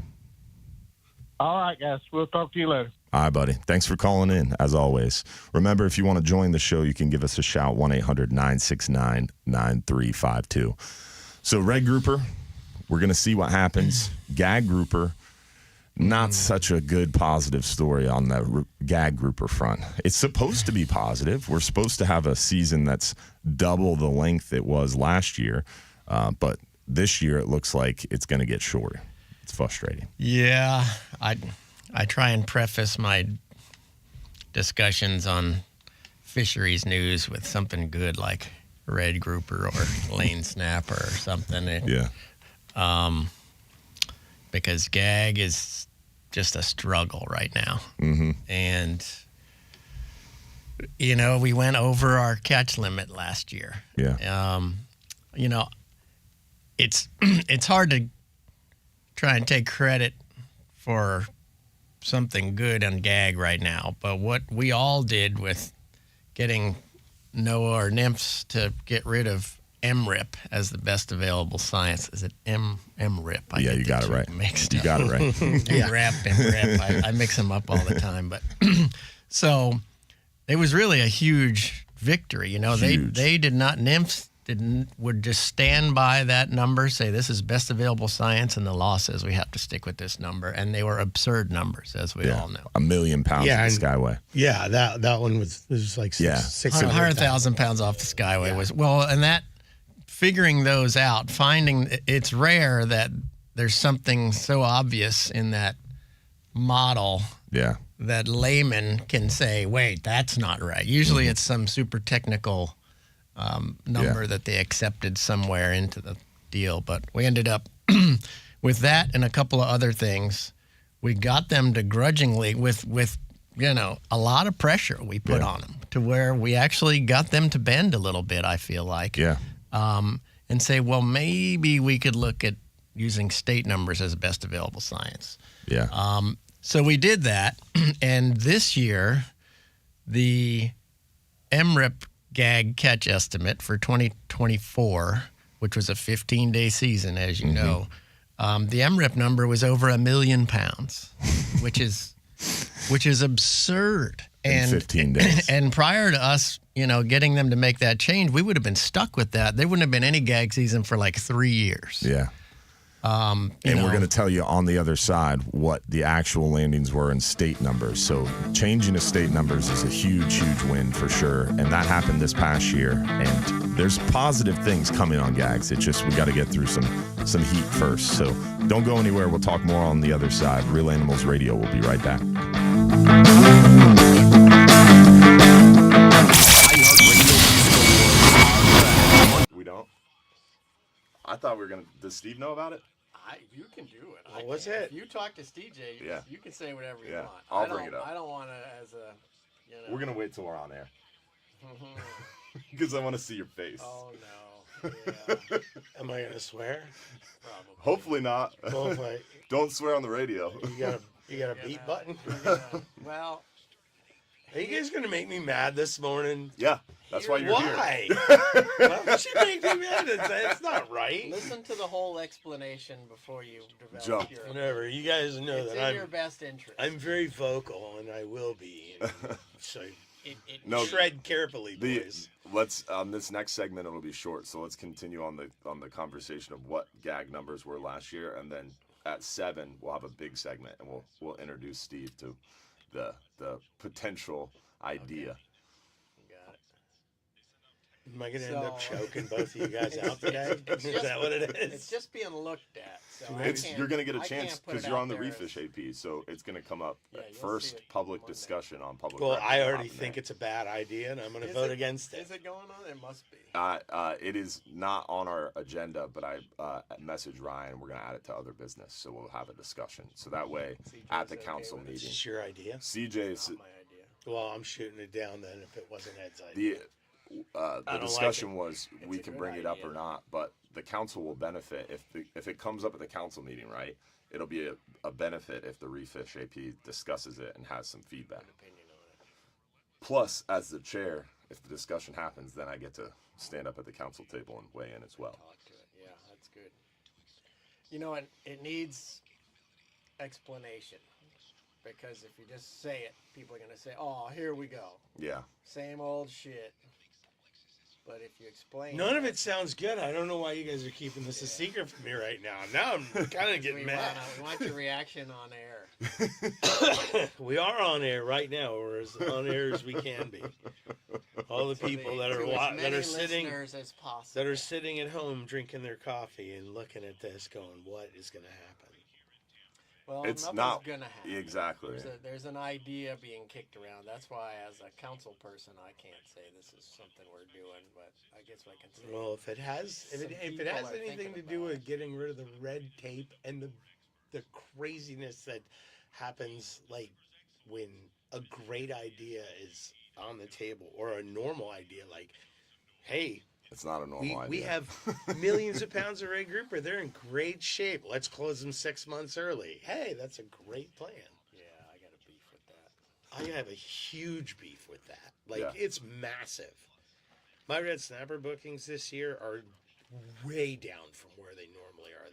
All right, guys. We'll talk to you later. All right, buddy. Thanks for calling in, as always. Remember, if you want to join the show, you can give us a shout, 1-800-969-9352. So red grouper, we're going to see what happens. Gag grouper, not such a good positive story on the gag grouper front. It's supposed to be positive. We're supposed to have a season that's double the length it was last year, but this year it looks like it's going to get shorter. It's frustrating. Yeah, I try and preface my discussions on fisheries news with something good like red grouper or lane snapper or something. Yeah. Because gag is just a struggle right now. Mm-hmm. And, you know, we went over our catch limit last year. Yeah. You know, it's hard to try and take credit for something good on gag right now. But what we all did with getting NOAA or NIMS to get rid of MRIP as the best available science. Is it MRIP? Yeah, you got it right. Mixed you up. got it right. MRIP. I mix them up all the time. But so it was really a huge victory. You know, Huge. they did not, NIMS would just stand by that number, say this is best available science, and the law says we have to stick with this number. And they were absurd numbers, as we all know. 1 million pounds Yeah, of the Skyway. Yeah, that one was like Yeah. 600,000 pounds off the Skyway was, well, and that, figuring those out, finding it's rare that there's something so obvious in that model Yeah. that laymen can say, wait, that's not right. Usually it's some super technical number that they accepted somewhere into the deal. But we ended up with that and a couple of other things. We got them to grudgingly, with you know, a lot of pressure we put on them, to where we actually got them to bend a little bit, I feel like. Yeah. And say, well, maybe we could look at using state numbers as best available science. Yeah. So we did that, and this year, the MRIP gag catch estimate for 2024, which was a 15-day season, as you know, the MRIP number was over 1 million pounds, which is absurd. In 15 days. And prior to us, you know, getting them to make that change, we would have been stuck with that. There wouldn't have been any gag season for like 3 years. Yeah. And we're going to tell you on the other side what the actual landings were in state numbers. So changing to state numbers is a huge, huge win for sure. And that happened this past year. And there's positive things coming on gags. It's just we got to get through some heat first. So don't go anywhere. We'll talk more on the other side. Real Animals Radio will be right back. thought we were going to. Does Steve know about it? You can do it. What was it? If you talk to Steve, Yeah. you can say whatever you Yeah, want. I'll bring it up. I don't want to as a, We're going to wait till we're on air. Because I want to see your face. Oh, no. Yeah, Am I gonna swear? probably. Hopefully not. Well, if I, Don't swear on the radio. you got a beat button. Well, Are you guys gonna make me mad this morning? Yeah, that's why you're here. Why? Why would she make me mad? It's not right. listen to the whole explanation before you develop Jump. your. Whatever. You guys know It's that in your I'm best interest. very vocal, and I will be. So No, tread carefully, boys. Let's this next segment it'll be short, so let's continue on the conversation of what gag numbers were last year, and then at 7 we'll have a big segment, and we'll introduce Steve to the potential idea. Got it. Am I gonna end up So- choking both of you guys out today? Is that what it is? It's just being looked at. So You're going to get a I chance can't put because it you're out on the there as- Refish AP, so it's going to come up Yeah, at you'll see first it public Monday. discussion on public. Well, record I will already happen think there. it's a bad idea, and I'm going to Is vote it- against it. Is it going on? It must be. It is not on our agenda, but I messaged Ryan. We're going to add it to other business, so we'll have a discussion. So that way, at the okay council with it. meeting, It's your idea. CJ's Not my idea. Well, I'm shooting it down then if it wasn't Ed's idea. the like discussion it. was we a can good bring it up idea. or not, but the council will benefit if it comes up at the council meeting, right? It'll be a benefit if the Refish AP discusses it and has some feedback. Opinion on it. Plus, as the chair, if the discussion happens, then I get to stand up at the council table and weigh in as well. Talk to it. Yeah, that's good. You know, it needs explanation because if you just say it, people are gonna say, "Oh, here we go, Yeah. same old shit." But if you explain, None of it sounds good. I don't know why you guys are keeping this a secret from me right now. Now I'm kind of we getting mad. want your reaction on air. We are on air right now. We're as on air as we can be. All the people that To are as many that are sitting listeners as possible. that are sitting at home drinking their coffee and looking at this, going, "What is going to happen?" Well, It's nothing's not- gonna happen. exactly. There's an idea being kicked around. That's why, as a council person, I can't say this is something we're doing. But I guess I can say. Well, if it has Some anything people are to thinking do about with getting rid of the red tape and the craziness that happens, like when a great idea is on the table or a normal idea, like, hey, It's not a normal idea. we have millions of pounds of red grouper. They're in great shape. Let's close them 6 months early. Hey, that's a great plan. Yeah, I got a beef with that. I have a huge beef with that. Like, Yeah. it's massive. My red snapper bookings this year are way down from where they normally are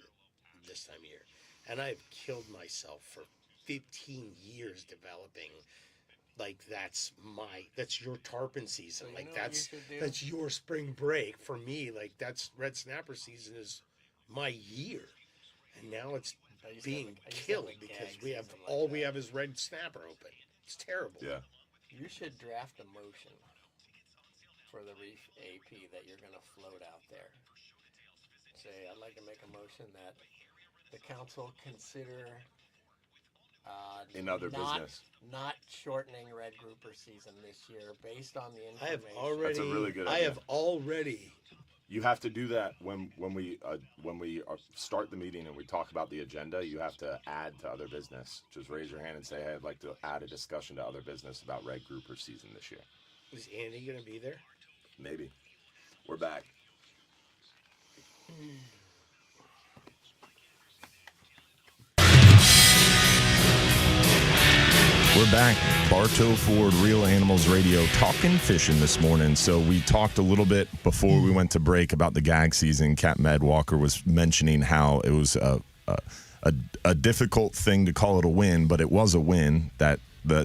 this time of year. And I've killed myself for 15 years developing. Like, that's your tarpon season. So you Like, know what you should do? that's your spring break. For me, like, that's red snapper season is my year. And now it's I used to being have a- I used to have killed a because gag we have season like all we that. have is red snapper open. It's terrible. Yeah. You should draft a motion for the Reef AP that you're going to float out there. Say, I'd like to make a motion that the council consider In other business. not shortening red grouper season this year based on the I have information. already. That's a really good I idea. have already. You have to do that when we start the meeting and we talk about the agenda. You have to add to other business. Just raise your hand and say, "Hey, I'd like to add a discussion to other business about red grouper season this year." Is Andy gonna be there? Maybe. We're back. We're back. Bartow Ford Real Animals Radio talking fishing this morning. So we talked a little bit before we went to break about the gag season. Capt Ed Walker was mentioning how it was a difficult thing to call it a win, but it was a win that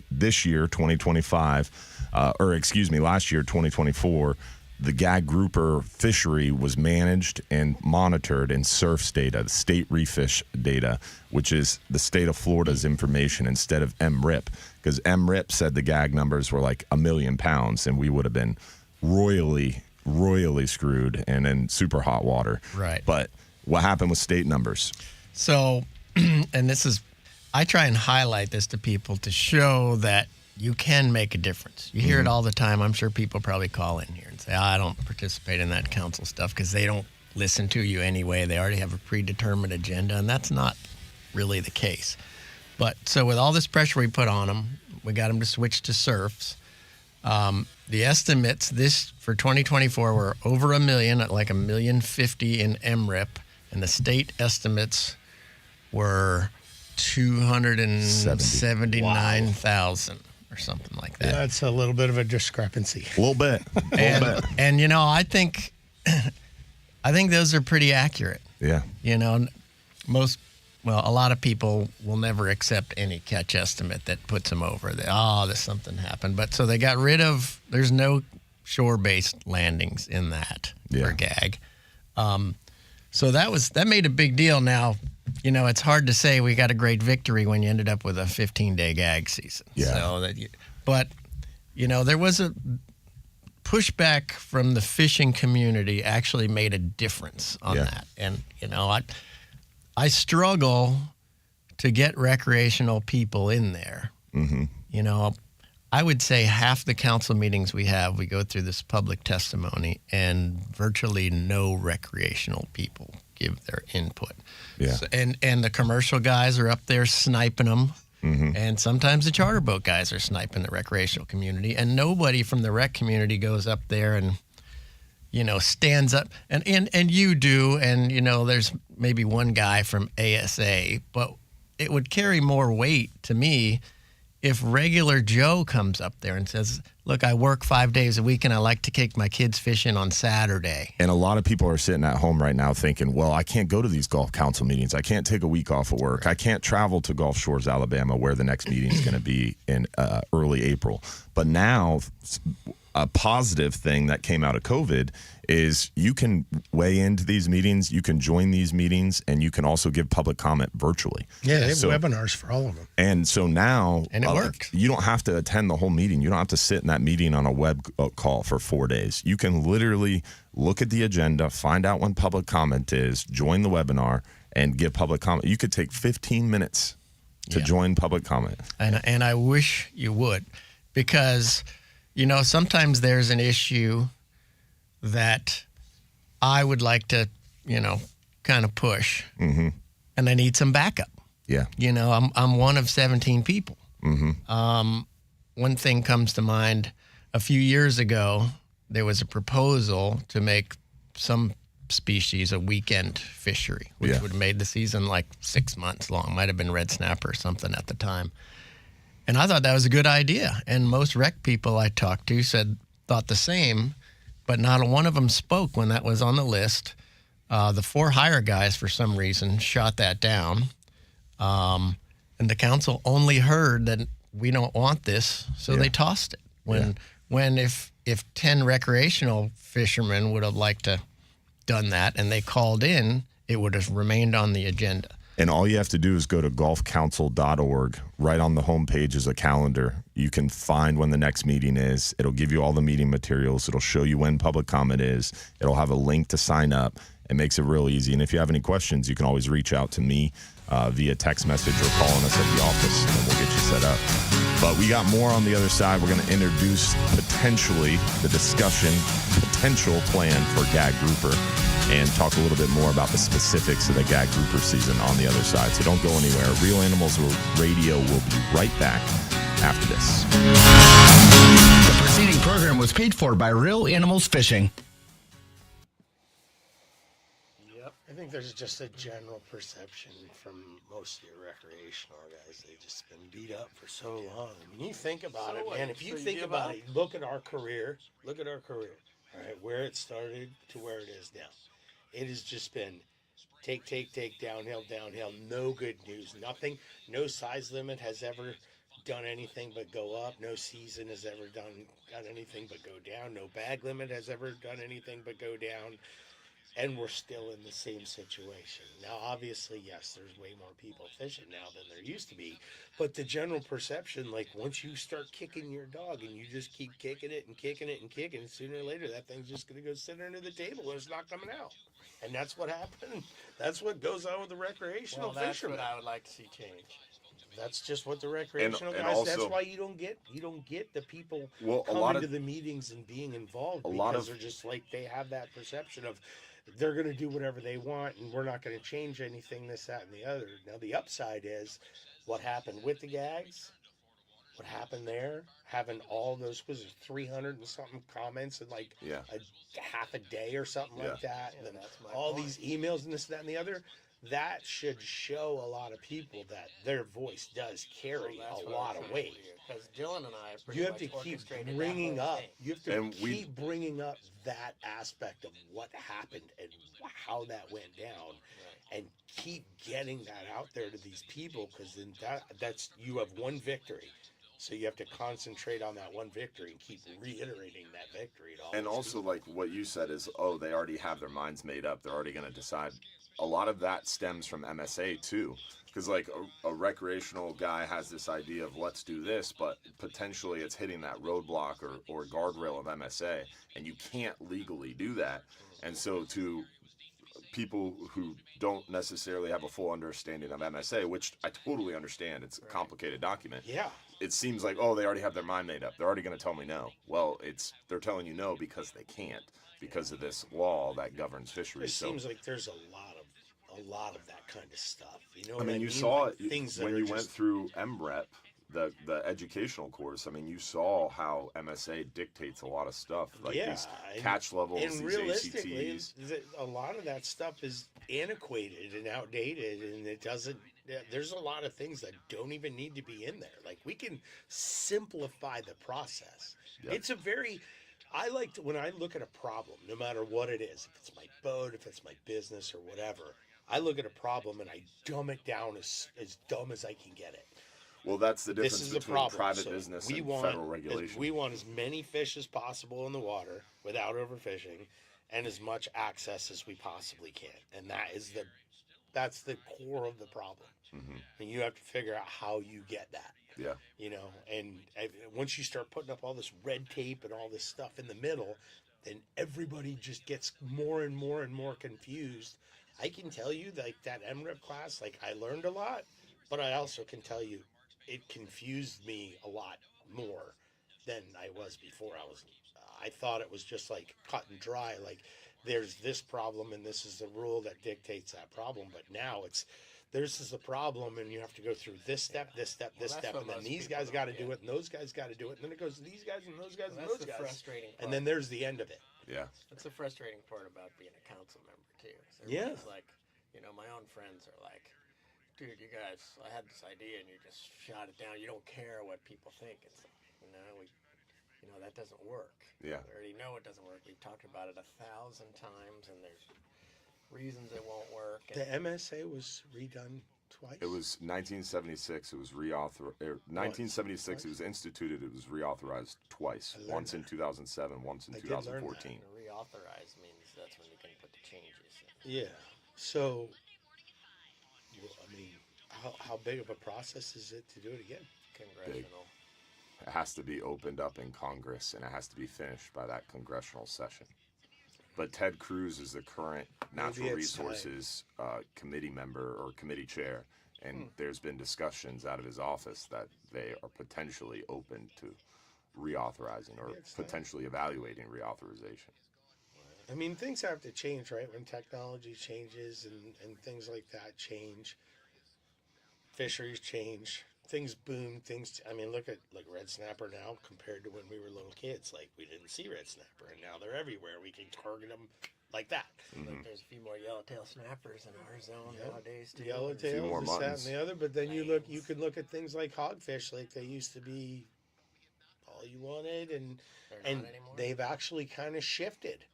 this year, 2025, last year, 2024, the gag grouper fishery was managed and monitored in SURF's data, the state refish data, which is the state of Florida's information instead of MRIP, because MRIP said the gag numbers were like 1 million pounds, and we would have been royally screwed and in super hot water. Right. But what happened with state numbers? So, and this is, I try and highlight this to people to show that you can make a difference. You hear it all the time. I'm sure people probably call in here and say, I don't participate in that council stuff because they don't listen to you anyway. They already have a predetermined agenda, and that's not really the case. But so with all this pressure we put on them, we got them to switch to surfs. The estimates for 2024 were over $1 million, at like $1,050,000 in MRIP, and the state estimates were 279,000 or something like that. That's a little bit of a discrepancy. A little bit. And you know, I think those are pretty accurate. Yeah. You know, a lot of people will never accept any catch estimate that puts them over. There's something happened. But so they got rid of, there's no shore-based landings in that for gag. So that made a big deal. Now, you know, it's hard to say we got a great victory when you ended up with a 15-day gag season. Yeah. But, you know, there was a pushback from the fishing community actually made a difference on that. And, you know, I struggle to get recreational people in there. Mm-hmm. You know, I would say half the council meetings we go through this public testimony, and virtually no recreational people give their input. Yeah. So, and the commercial guys are up there sniping them. Mm-hmm. And sometimes the charter boat guys are sniping the recreational community, and nobody from the rec community goes up there and, you know, stands up, and you do, and, you know, there's maybe one guy from ASA, but it would carry more weight to me if regular Joe comes up there and says, look, I work 5 days a week and I like to take my kids fishing on Saturday. And a lot of people are sitting at home right now thinking, well, I can't go to these golf council meetings. I can't take a week off of work. I can't travel to Gulf Shores, Alabama, where the next meeting is going to be in early April. But now, a positive thing that came out of COVID is you can weigh into these meetings, you can join these meetings, and you can also give public comment virtually. Yeah, they have webinars for all of them. And so now, and it works. You don't have to attend the whole meeting. You don't have to sit in that meeting on a web call for 4 days. You can literally look at the agenda, find out when public comment is, join the webinar, and give public comment. You could take 15 minutes to join public comment. And I wish you would, because, you know, sometimes there's an issue that I would like to, you know, kind of push, and I need some backup. Yeah. You know, I'm one of 17 people. One thing comes to mind. A few years ago, there was a proposal to make some species a weekend fishery, which would have made the season like 6 months long. Might have been red snapper or something at the time. And I thought that was a good idea. And most rec people I talked to thought the same, but not one of them spoke when that was on the list. The for hire guys, for some reason, shot that down. And the council only heard that we don't want this, so they tossed it. When if 10 recreational fishermen would have liked to done that and they called in, it would have remained on the agenda. And all you have to do is go to golfcouncil.org. Right on the homepage is a calendar. You can find when the next meeting is. It'll give you all the meeting materials. It'll show you when public comment is. It'll have a link to sign up. It makes it real easy. And if you have any questions, you can always reach out to me via text message or calling us at the office, and we'll get you set up. But we got more on the other side. We're going to introduce potentially the discussion, potential plan for gag grouper, and talk a little bit more about the specifics of the gag grouper season on the other side. So don't go anywhere. Real Animals Radio will be right back after this. The preceding program was paid for by Real Animals Fishing. Yep. I think there's just a general perception from most of your recreational guys. They've just been beat up for so long. I mean, you think about it, man. If you think about it, look at our career. Look at our career. All right, where it started to where it is now. It has just been take, downhill, no good news, nothing. No size limit has ever done anything but go up. No season has ever done anything but go down. No bag limit has ever done anything but go down. And we're still in the same situation. Now, obviously, yes, there's way more people fishing now than there used to be. But the general perception, like once you start kicking your dog and you just keep kicking it, sooner or later that thing's just going to go sit under the table and it's not coming out. And that's what happened. That's what goes on with the recreational fishermen. That's what I would like to see change. That's just what the recreational guys. Also, that's why you don't get the people coming to the meetings and being involved, because they're just like, they have that perception of they're going to do whatever they want, and we're not going to change anything, this, that, and the other. Now, the upside is what happened with the gags, what happened there, having all those, was it 300 and something comments in like a half a day or something like that. Yeah, And that's my all point. these emails and this, that, and the other. That should show a lot of people that their voice does carry a lot of weight. Because Dylan and I pretty You have much to keep orchestrated bringing that whole up. thing. You have to And keep bringing up that aspect of what happened and how that went down, and keep getting that out there to these people. Because then that's you have one victory, so you have to concentrate on that one victory and keep reiterating that victory. To all And those also, people. like what you said is, they already have their minds made up. They're already going to decide. A lot of that stems from MSA too, because like a recreational guy has this idea of let's do this, but potentially it's hitting that roadblock or guardrail of MSA, and you can't legally do that. And so to people who don't necessarily have a full understanding of MSA, which I totally understand, it's a complicated document. Yeah. It seems like, they already have their mind made up. They're already going to tell me no. Well, they're telling you no because they can't, because of this law that governs It fisheries. seems like there's a lot of that kind of stuff. You know, I mean, you like saw it things that when are you just, went through MREP, the educational course. I mean, you saw how MSA dictates a lot of stuff, like these catch levels, and these realistically, ACTs. a lot of that stuff is antiquated and outdated, and it doesn't. There's a lot of things that don't even need to be in there. Like, we can simplify the process. Yep. It's a very. I like to, when I look at a problem, no matter what it is, if it's my boat, if it's my business, or whatever. I look at a problem and I dumb it down as dumb as I can get it. Well, that's the This difference is the between problem. private So business we and want, federal regulation. We want as many fish as possible in the water without overfishing, and as much access as we possibly can. And that's the core of the problem. Mm-hmm. And you have to figure out how you get that. Yeah. You know, and once you start putting up all this red tape and all this stuff in the middle, then everybody just gets more and more and more confused. I can tell you, like, that MREP class, like, I learned a lot, but I also can tell you it confused me a lot more than I was before. I thought it was just like cut and dry, like there's this problem and this is the rule that dictates that problem. But now this is the problem, and you have to go through this step, this step, this step, and then these guys got to do it, and those guys got to do it, and then it goes to these guys and those guys and That's those the guys, frustrating part. and then there's the end of it. Yeah. That's the frustrating part about being a council member too. So Yeah. It's like, my own friends are like, dude, you guys, I had this idea and you just shot it down. You don't care what people think. It's like, that doesn't work. Yeah. We already know it doesn't work. We've talked about it 1,000 times, and there's reasons it won't work. The MSA was redone twice. It was 1976. It was 1976. It was instituted. It was reauthorized twice. Once in 2007. Once in 2014. And reauthorize means that's when you can put the changes in. Yeah. So, I mean, how big of a process is it to do it again? Congressional. It has to be opened up in Congress, and it has to be finished by that congressional session. But Ted Cruz is the current Natural Resources committee member or committee chair, and there's been discussions out of his office that they are potentially open to reauthorizing or potentially evaluating reauthorization. I mean, things have to change, right? When technology changes and things like that change, fisheries change, things boom, look at like red snapper now compared to when we were little kids. Like, we didn't see red snapper, and now they're everywhere. We can target them like that. Like, there's a few more yellowtail snappers in our zone nowadays too. Yellowtail, more this, that, and muttons. the other. But then you can look at things like hogfish, like they used to be all you wanted, and They're not anymore. they've actually kind of shifted,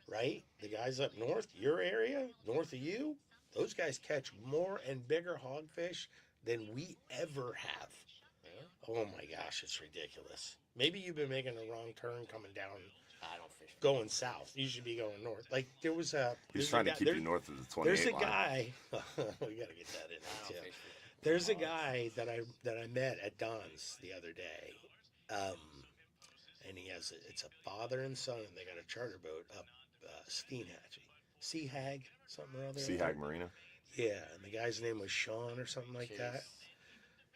right? The guys up north, your area, north of you, those guys catch more and bigger hogfish than we ever have. Yeah. Oh my gosh, it's ridiculous. Maybe you've been making a wrong turn coming down, I don't fish. going south. You should be going north. Like, there was a... He's trying to keep you north of the 28 There's a line. guy... we got to get that in I there, don't too. fish. There's a guy that I met at Don's the other day. And it's a father and son, and they got a charter boat up Steenhatchee. Sea Hag, something or other. Sea Hag Marina. Yeah, and the guy's name was Sean or something like that. Jeez.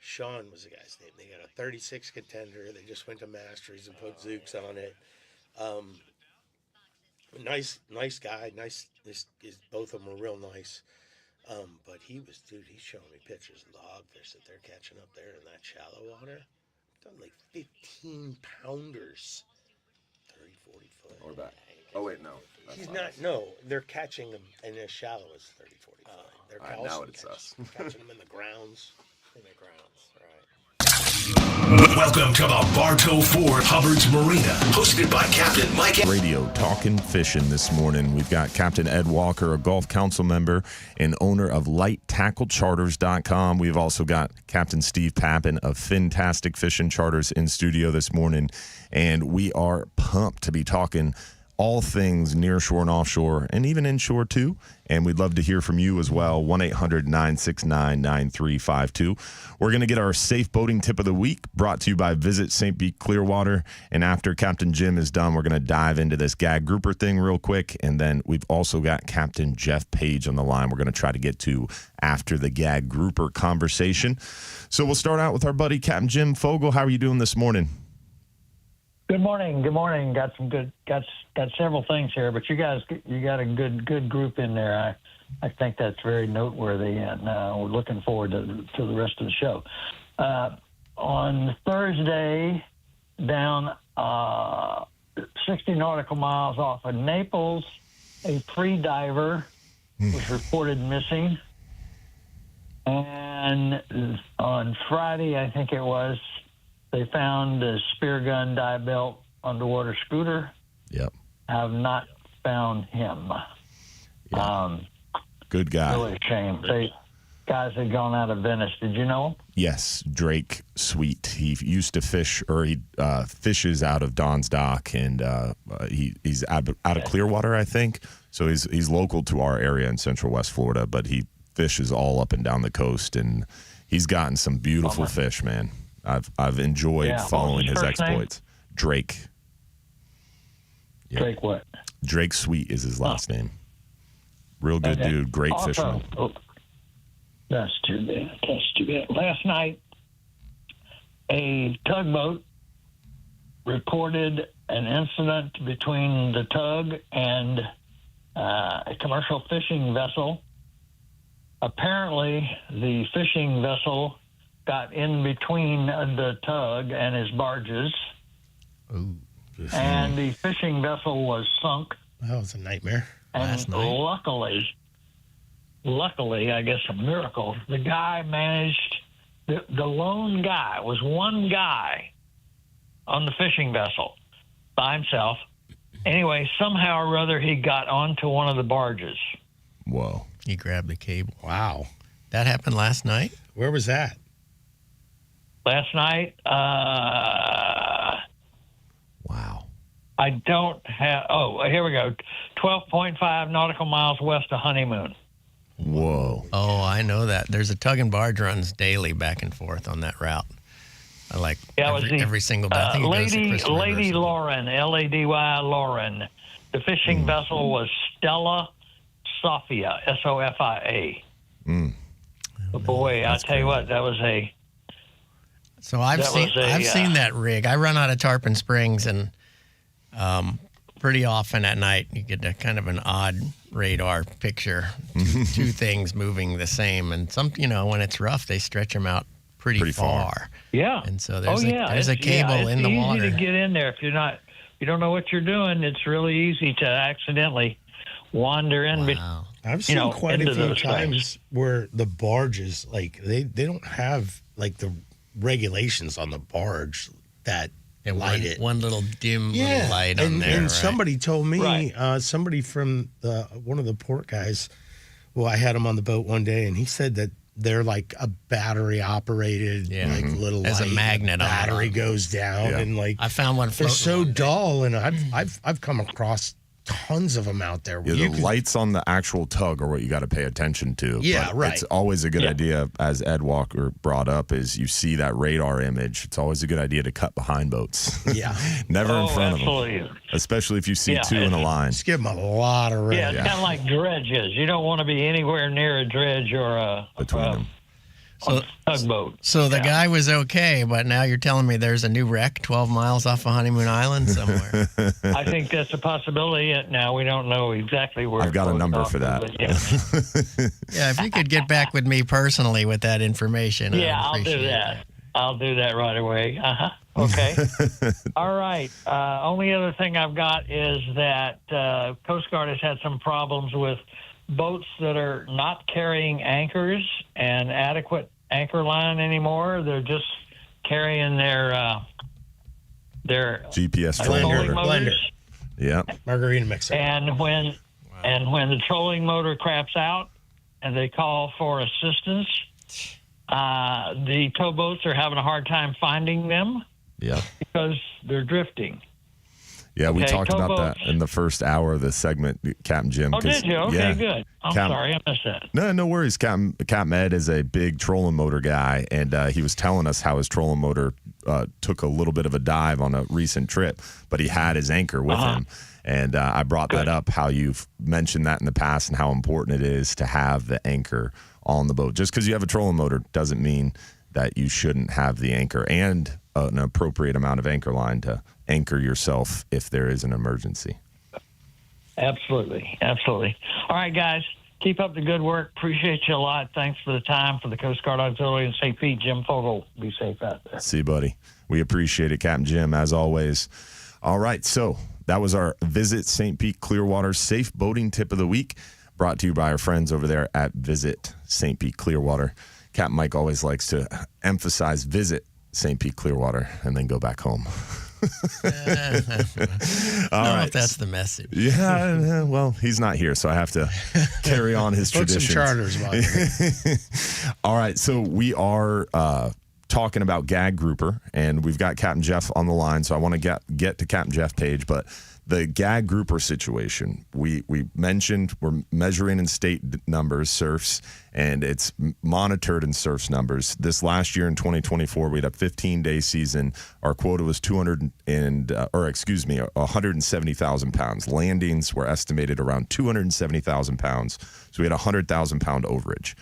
Sean was the guy's name. They got a 36 contender. They just went to Masters and put Zooks on it. Nice guy. Both of them were real nice. But he's showing me pictures of the hogfish that they're catching up there in that shallow water. Done like 15 pounders, 30, 40 foot. Or that. Oh, wait, no. He's not. No, they're catching them in as shallow as 30, 40 foot. They're right, now it's us. Catching them in the grounds. Welcome to the Bartow Ford Hubbard's Marina, hosted by Captain Mike. Radio talking fishing this morning. We've got Captain Ed Walker, a Gulf Council member and owner of LightTackleCharters.com. We've also got Captain Steve Papen of Fintastic Fishing Charters in studio this morning, and we are pumped to be talking all things nearshore and offshore, and even inshore too. And we'd love to hear from you as well. 1-800-969-9352. We're going to get our safe boating tip of the week, brought to you by Visit St. Pete Clearwater. And after Captain Jim is done, we're going to dive into this gag grouper thing real quick. And then we've also got Captain Jeff Page on the line we're going to try to get to after the gag grouper conversation. So we'll start out with our buddy Captain Jim Fogel. How are you doing this morning? Good morning. Got some got several things here, but you got a good group in there. I think that's very noteworthy, and we're looking forward to the rest of the show. On Thursday, down 60 nautical miles off of Naples, a free diver was reported missing, and on Friday, I think it was, they found a spear gun dive belt underwater scooter. Yep. Have not found him. Yeah. Good guy. Really a shame. Guys had gone out of Venice. Did you know him? Yes, Drake Sweet. He used to fish, or he fishes out of Don's Dock, and he's out of Clearwater, I think. So he's local to our area in Central West Florida, but he fishes all up and down the coast, and he's gotten some beautiful fish, man. I've enjoyed following his exploits. Name? Drake. Yep. Drake what? Drake Sweet is his last name. Real good dude. Great fisherman. That's too bad. Last night, a tugboat reported an incident between the tug and a commercial fishing vessel. Apparently, the fishing vessel got in between the tug and his barges. Ooh. And the fishing vessel was sunk. That was a nightmare. And luckily, I guess a miracle, the guy managed, the lone guy, was one guy on the fishing vessel by himself. Anyway, somehow or other, he got onto one of the barges. Whoa. He grabbed the cable. Wow. That happened last night? Where was that? Last night, wow. I don't have, here we go. 12.5 nautical miles west of Honeymoon. Whoa. Oh, I know that. There's a tug and barge runs daily back and forth on that route. I like every single day. I think Lady Lauren, L-A-D-Y Lauren. The fishing vessel was Stella Sophia, S-O-F-I-A. Boy, I'll tell you what, that was a... So I've seen that rig. I run out of Tarpon Springs, and pretty often at night you get a kind of an odd radar picture, two things moving the same, and when it's rough, they stretch them out pretty far. Yeah, and so there's a cable in the water. It's easy to get in there if you don't know what you're doing. It's really easy to accidentally wander in. Wow. I've seen quite a few times where the barges, like they don't have like the regulations on the barge that light it. One little dim little light on there. And somebody told me, somebody from one of the port guys, I had him on the boat one day, and he said that they're like a battery operated, like little as light. A magnet. Battery goes down, and like I found one. They're so dull, and I've come across tons of them out there. Yeah, the lights on the actual tug are what you got to pay attention to. Yeah, right. It's always a good idea, as Ed Walker brought up, is you see that radar image. It's always a good idea to cut behind boats. Yeah. Never in front of them. Especially if you see two in a line. Just give them a lot of room. Yeah, it's kind of like dredges. You don't want to be anywhere near a dredge or a... Between them. tugboat. So the guy was okay, but now you're telling me there's a new wreck 12 miles off of Honeymoon Island somewhere. I think that's a possibility. Now we don't know exactly where. I've got a number for that. Yeah, if you could get back with me personally with that information. Yeah, I'll do that. I'll do that right away. Okay. All right. Only other thing I've got is that Coast Guard has had some problems with boats that are not carrying anchors and adequate anchor line anymore. They're just carrying their GPS trolling blender. Yeah. Margarita mixer. And when the trolling motor craps out and they call for assistance, the towboats are having a hard time finding them. Yeah. Because they're drifting. Yeah, we talked about that in the first hour of the segment, Captain Jim. Oh, did you? Okay, good. I'm sorry, I missed that. No worries. Captain Ed is a big trolling motor guy, and he was telling us how his trolling motor took a little bit of a dive on a recent trip, but he had his anchor with him. And I brought that up, how you've mentioned that in the past and how important it is to have the anchor on the boat. Just because you have a trolling motor doesn't mean that you shouldn't have the anchor and an appropriate amount of anchor line to anchor yourself if there is an emergency. Absolutely. All right, guys, keep up the good work. Appreciate you a lot. Thanks for the time. For the Coast Guard Auxiliary in St. Pete, Jim Fogel. Be safe out there. See you, buddy. We appreciate it, Captain Jim, as always. All right, so that was our Visit St. Pete Clearwater Safe Boating Tip of the Week, brought to you by our friends over there at Visit St. Pete Clearwater. Captain Mike always likes to emphasize Visit St. Pete Clearwater and then go back home. All right. If that's the message. Yeah, well, he's not here, so I have to carry on his traditions. Some charters about it. All right, so we are talking about gag grouper, and we've got Captain Jeff on the line, so I want to get to Captain Jeff Page, but the gag grouper situation, we mentioned we're measuring in state numbers, surfs, and it's monitored in surfs numbers. This last year in 2024, we had a 15-day season. Our quota was 170,000 pounds. Landings were estimated around 270,000 pounds, so we had a 100,000-pound overage.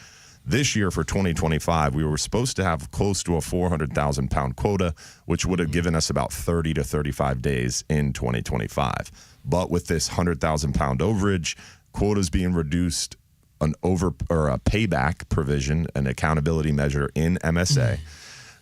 This year for 2025, we were supposed to have close to a 400,000 pound quota, which would have given us about 30 to 35 days in 2025. But with this 100,000 pound overage, quotas being reduced, a payback provision, an accountability measure in MSA.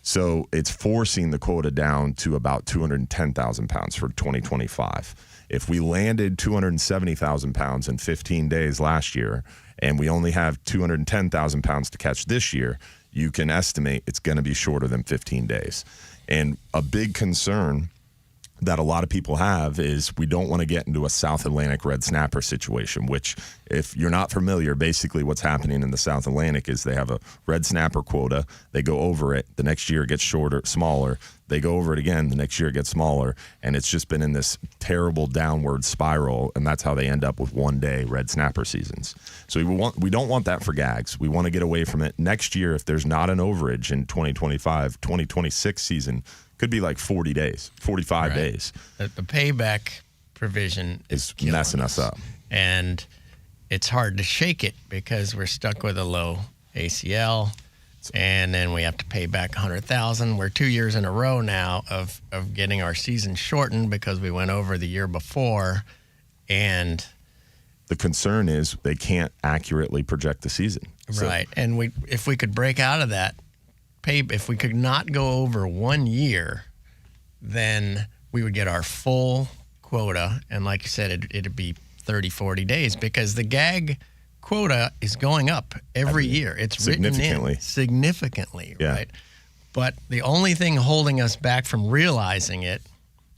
So it's forcing the quota down to about 210,000 pounds for 2025. If we landed 270,000 pounds in 15 days last year, and we only have 210,000 pounds to catch this year, you can estimate it's going to be shorter than 15 days. And a big concern that a lot of people have is we don't want to get into a South Atlantic red snapper situation, which, if you're not familiar, basically what's happening in the South Atlantic is they have a red snapper quota. They go over it. The next year it gets smaller. They go over it again. The next year it gets smaller. And it's just been in this terrible downward spiral, and that's how they end up with one-day red snapper seasons. So we don't want that for gags. We want to get away from it. Next year, if there's not an overage in 2025, 2026 season could be like 40 days, 45 days. The payback provision is messing us up. And it's hard to shake it because we're stuck with a low ACL, and then we have to pay back $100,000. We're 2 years in a row now of getting our season shortened because we went over the year before, and the concern is they can't accurately project the season. Right. And if we could break out of that, if we could not go over 1 year, then we would get our full quota. And like you said, it'd be 30, 40 days because the gag quota is going up every year. It's written in significantly, right? But the only thing holding us back from realizing it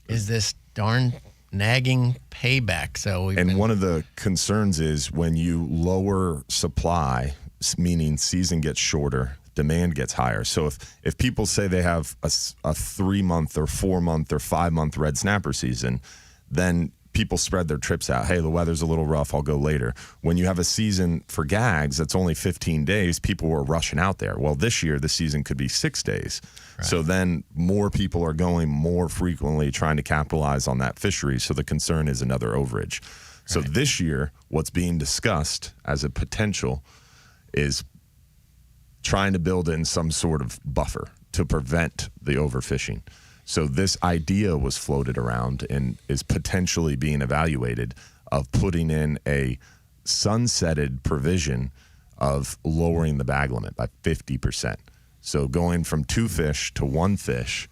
is this darn nagging payback. So one of the concerns is when you lower supply, meaning season gets shorter, demand gets higher. So if people say they have a 3-month or 4-month or 5-month red snapper season, then people spread their trips out. Hey, the weather's a little rough, I'll go later. When you have a season for gags that's only 15 days, people were rushing out there. Well, this year the season could be 6 days. Right. So then more people are going more frequently trying to capitalize on that fishery. So the concern is another overage. Right. So this year, what's being discussed as a potential is trying to build in some sort of buffer to prevent the overfishing. So this idea was floated around and is potentially being evaluated of putting in a sunsetted provision of lowering the bag limit by 50%. So going from 2 fish to 1 fish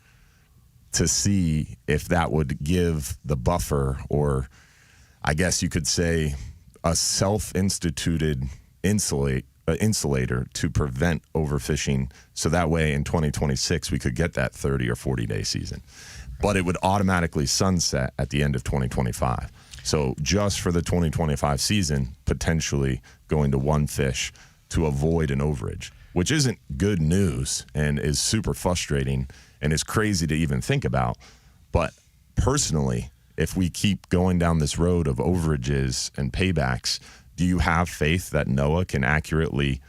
to see if that would give the buffer, or I guess you could say a self-instituted insulator to prevent overfishing, so that way in 2026 we could get that 30 or 40-day season. But it would automatically sunset at the end of 2025. So just for the 2025 season, potentially going to 1 fish to avoid an overage, which isn't good news and is super frustrating and is crazy to even think about. But personally, if we keep going down this road of overages and paybacks, do you have faith that NOAA can accurately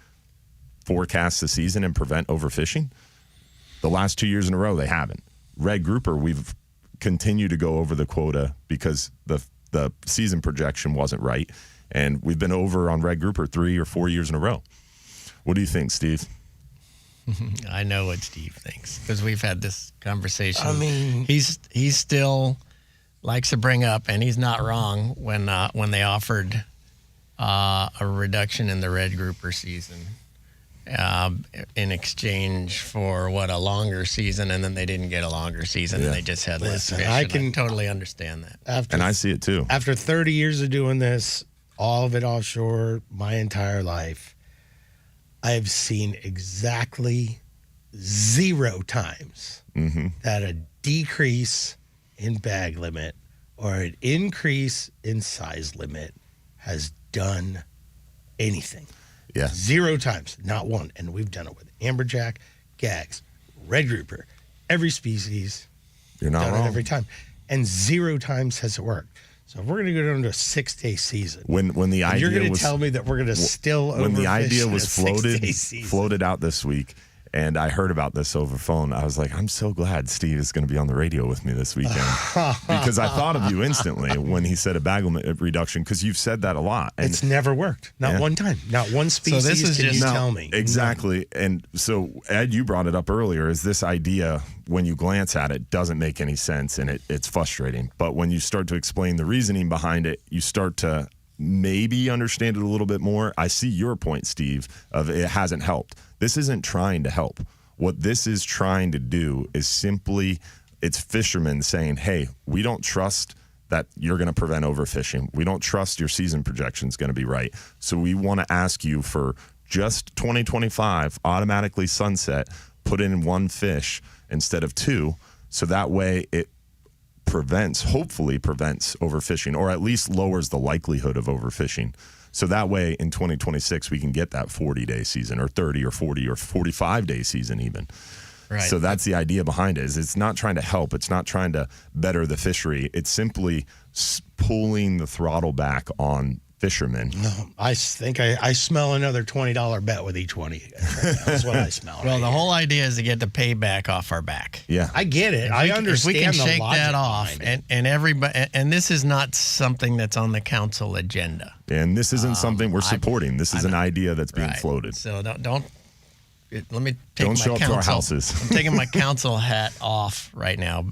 forecast the season and prevent overfishing? The last 2 years in a row, they haven't. Red grouper, we've continued to go over the quota because the season projection wasn't right, and we've been over on red grouper 3 or 4 years in a row. What do you think, Steve? I know what Steve thinks because we've had this conversation. I mean, he's still likes to bring up, and he's not wrong, when they offered a reduction in the red grouper season in exchange for a longer season, and then they didn't get a longer season, and they just had less fish. I can totally understand that. And I see it too. After 30 years of doing this, all of it offshore, my entire life, I've seen exactly 0 times that a decrease in bag limit or an increase in size limit has done anything. Yeah. 0 times, not one. And we've done it with amberjack, gags, red grouper, every species. You're not done wrong. it every time. And 0 times has it worked. So if we're going to go down to a 6-day season, when the idea you're going was, to tell me that we're going to still when the idea overfish was in a 6-day season. floated out this week, and I heard about this over phone, I was like, I'm so glad Steve is going to be on the radio with me this weekend because I thought of you instantly when he said a bag limit reduction, because you've said that a lot. And it's never worked. Not one time. Not one species. So this is can just you tell me. Exactly. And so, Ed, you brought it up earlier, is this idea, when you glance at it, doesn't make any sense, and it's frustrating. But when you start to explain the reasoning behind it, you start to maybe understand it a little bit more. I see your point, Steve, of it hasn't helped. This isn't trying to help. What this is trying to do is simply, it's fishermen saying, hey, we don't trust that you're going to prevent overfishing. We don't trust your season projection is going to be right. So we want to ask you for just 2025, automatically sunset, put in 1 fish instead of 2. So that way it hopefully prevents overfishing, or at least lowers the likelihood of overfishing. So that way in 2026, we can get that 40-day season, or 30 or 40 or 45-day season even. Right. So that's the idea behind it. Is it's not trying to help. It's not trying to better the fishery. It's simply pulling the throttle back on fishermen. No, I think I smell another $20 bet with each one of you guys. Right now. That's what I smell. Well, the whole idea is to get the payback off our back. Yeah, I get it. I understand. If we can the shake logic that off, behind it. and everybody, and this is not something that's on the council agenda. and this isn't something we're supporting. This is an idea that's being Right. floated. So don't let me take Don't my show up to our houses. I'm taking my council hat off right now,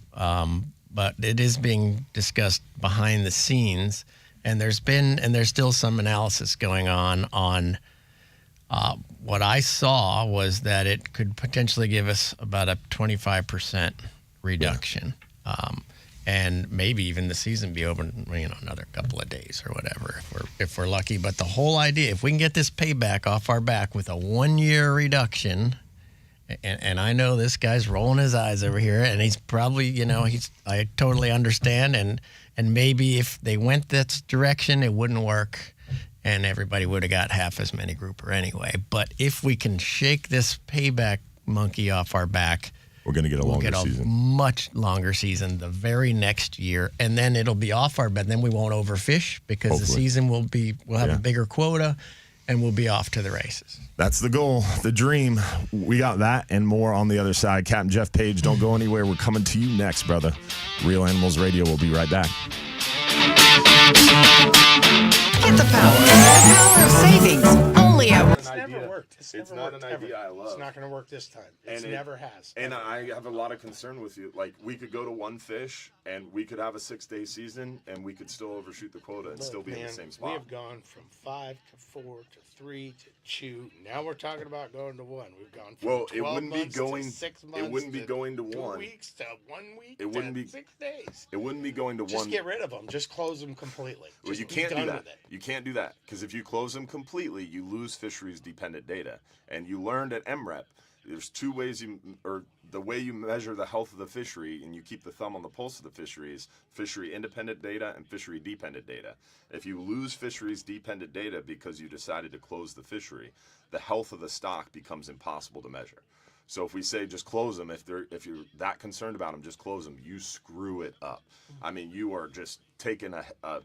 but it is being discussed behind the scenes, and there's still some analysis going on what I saw was that it could potentially give us about a 25% reduction. And maybe even the season be over, another couple of days or whatever, if we're lucky. But the whole idea, if we can get this payback off our back with a 1-year reduction, and I know this guy's rolling his eyes over here, and he's probably, I totally understand, and maybe if they went this direction, it wouldn't work, and everybody would have got half as many grouper anyway. But if we can shake this payback monkey off our back, We're going to get a longer season. Much longer season the very next year, and then it'll be off our bed. Then we won't overfish because Hopefully. the season we'll have a bigger quota, and we'll be off to the races. That's the goal, the dream. We got that and more on the other side. Captain Jeff Page, don't go anywhere. We're coming to you next, brother. Real Animals Radio will be right back. Get the power of savings only at It's never worked. It's not an idea I love. It's not going to work this time. It never has. And I have a lot of concern with you. Like, we could go to one fish, and we could have a 6-day season, and we could still overshoot the quota and still be in the same spot. We have gone from 5 to 4 to 3 to 2. Now we're talking about going to 1. We've gone from 12 months to 6 months. It wouldn't be going to 1. 2 weeks to 1 week. It wouldn't be 6 days. It wouldn't be going to 1. Just get rid of them. Just close them completely. Well, you can't do that. You can't do that, because if you close them completely, you lose fisheries dependent data. And you learned at MREP, there's 2 ways the way you measure the health of the fishery and you keep the thumb on the pulse of the fishery is fishery independent data and fishery dependent data. If you lose fisheries dependent data because you decided to close the fishery, the health of the stock becomes impossible to measure. So if we say just close them, if you're that concerned about them, just close them, you screw it up. I mean, you are just taking a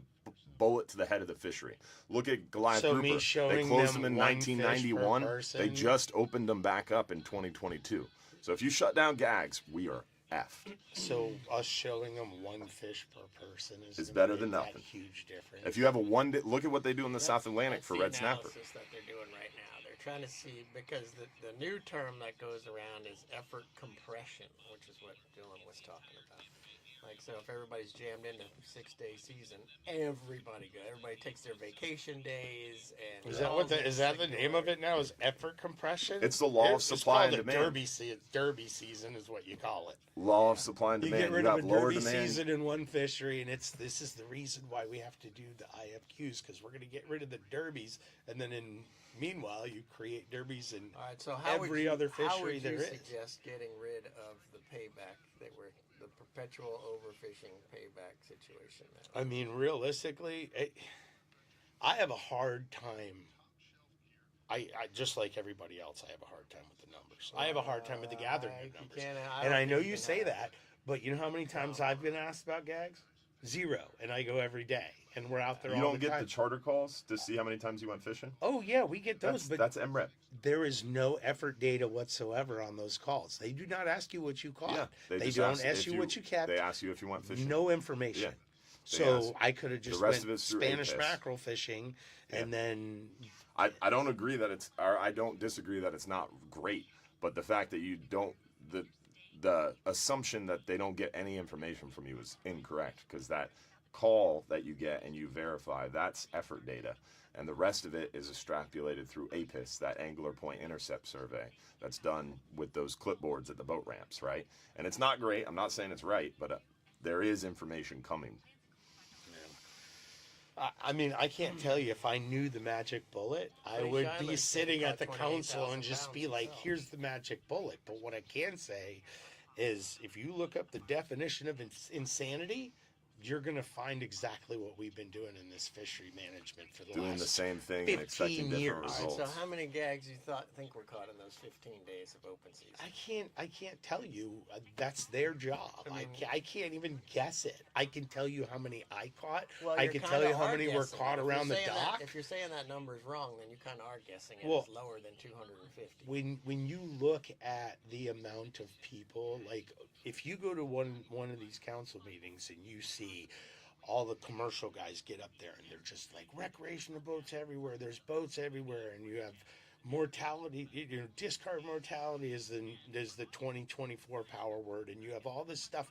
bullet to the head of the fishery. Look at Goliath Grouper. They closed them in 1991. They just opened them back up in 2022. So if you shut down gags, we are effed. So us showing them 1 fish per person is better than nothing. That huge difference. If you have a look at what they do in the South Atlantic for red snapper. That's the analysis that they're doing right now. They're trying to see, because the new term that goes around is effort compression, which is what Dylan was talking about. Like, so if everybody's jammed into a 6-day season, everybody takes their vacation days, and is that the name of it now? Is effort compression? It's the law of supply and demand. Derby season is what you call it. Law of supply and demand. You get rid of a derby season in one fishery, and this is the reason why we have to do the IFQs, because we're going to get rid of the derbies, and then meanwhile you create derbies in every other fishery there is. How would you suggest getting rid of the payback that we're the perpetual overfishing payback situation now? I mean, realistically, I have a hard time. I just like everybody else, I have a hard time with the numbers. I have a hard time with the gathering numbers. And I know you say that, but you know how many times I've been asked about gags? 0. And I go every day. And we're out there all the time. You don't get the charter calls to see how many times you went fishing? Oh, yeah, we get those. But that's MREP. There is no effort data whatsoever on those calls. They do not ask you what you caught. Yeah, they don't ask you what you kept. They ask you if you went fishing. No information. Yeah. So I could have just went Spanish mackerel fishing, and then... I don't agree that it's... Or I don't disagree that it's not great, but the fact that you don't... The assumption that they don't get any information from you is incorrect, because that call that you get and you verify, that's effort data, and the rest of it is extrapolated through APIS, that Angler Point Intercept Survey that's done with those clipboards at the boat ramps, right? And it's not great. I'm not saying it's right, but there is information coming. I mean, I can't tell you, if I knew the magic bullet, I would be sitting at the council and just be like, here's the magic bullet. But what I can say is, if you look up the definition of insanity, you're going to find exactly what we've been doing in this fishery management for the doing last the same thing and expecting different results. Right, so how many gags you think were caught in those 15 days of open season? I can't tell you. That's their job. I can't even guess it. I can tell you how many I caught. Well, I can tell you how many were caught around the dock. If you're saying that number is wrong, then you kind of are guessing it is lower than 250. When you look at the amount of people, like if you go to one of these council meetings and you see all the commercial guys get up there and they're just like, recreational boats everywhere, there's boats everywhere, and you have mortality, discard mortality is the 2024 power word, and you have all this stuff,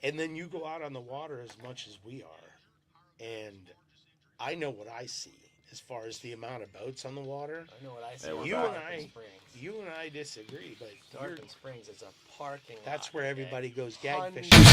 and then you go out on the water as much as we are, and I know what I see as far as the amount of boats on the water. I know what I see. You and I disagree, but Darken Springs is a parking lot. That's where everybody goes gag fishing. We're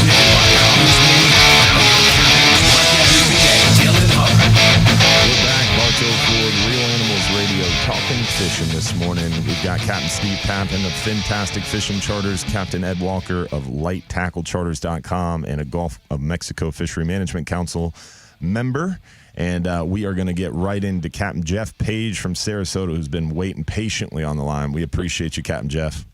back, Bartow Ford, Real Animals Radio, talking fishing this morning. We've got Captain Steve Papen of Fintastic Fishing Charters, Captain Ed Walker of LightTackleCharters.com, and a Gulf of Mexico Fishery Management Council member. And we are going to get right into Captain Jeff Page from Sarasota, who's been waiting patiently on the line. We appreciate you, Captain Jeff.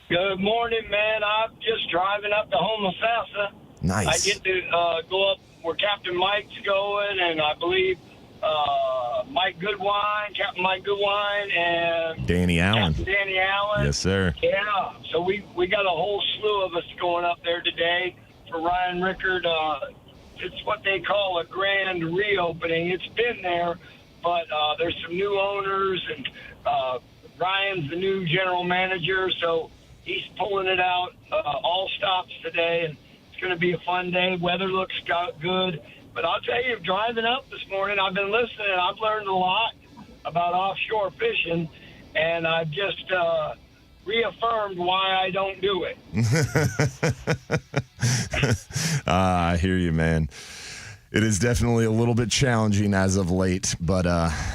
Good morning, man. I'm just driving up to Homosassa. Nice. I get to go up where Captain Mike's going, and I believe Mike Goodwine, Captain Mike Goodwine, and Danny Allen. Captain Danny Allen. Yes, sir. Yeah. So we got a whole slew of us going up there today for Ryan Rickard. It's what they call a grand reopening. It's been there but there's some new owners, and Ryan's the new general manager, so he's pulling it out all stops today, and it's going to be a fun day. Weather looks good, but I'll tell you, driving up this morning, I've been listening, and I've learned a lot about offshore fishing, and I've just reaffirmed why I don't do it. I hear you, man. It is definitely a little bit challenging as of late, but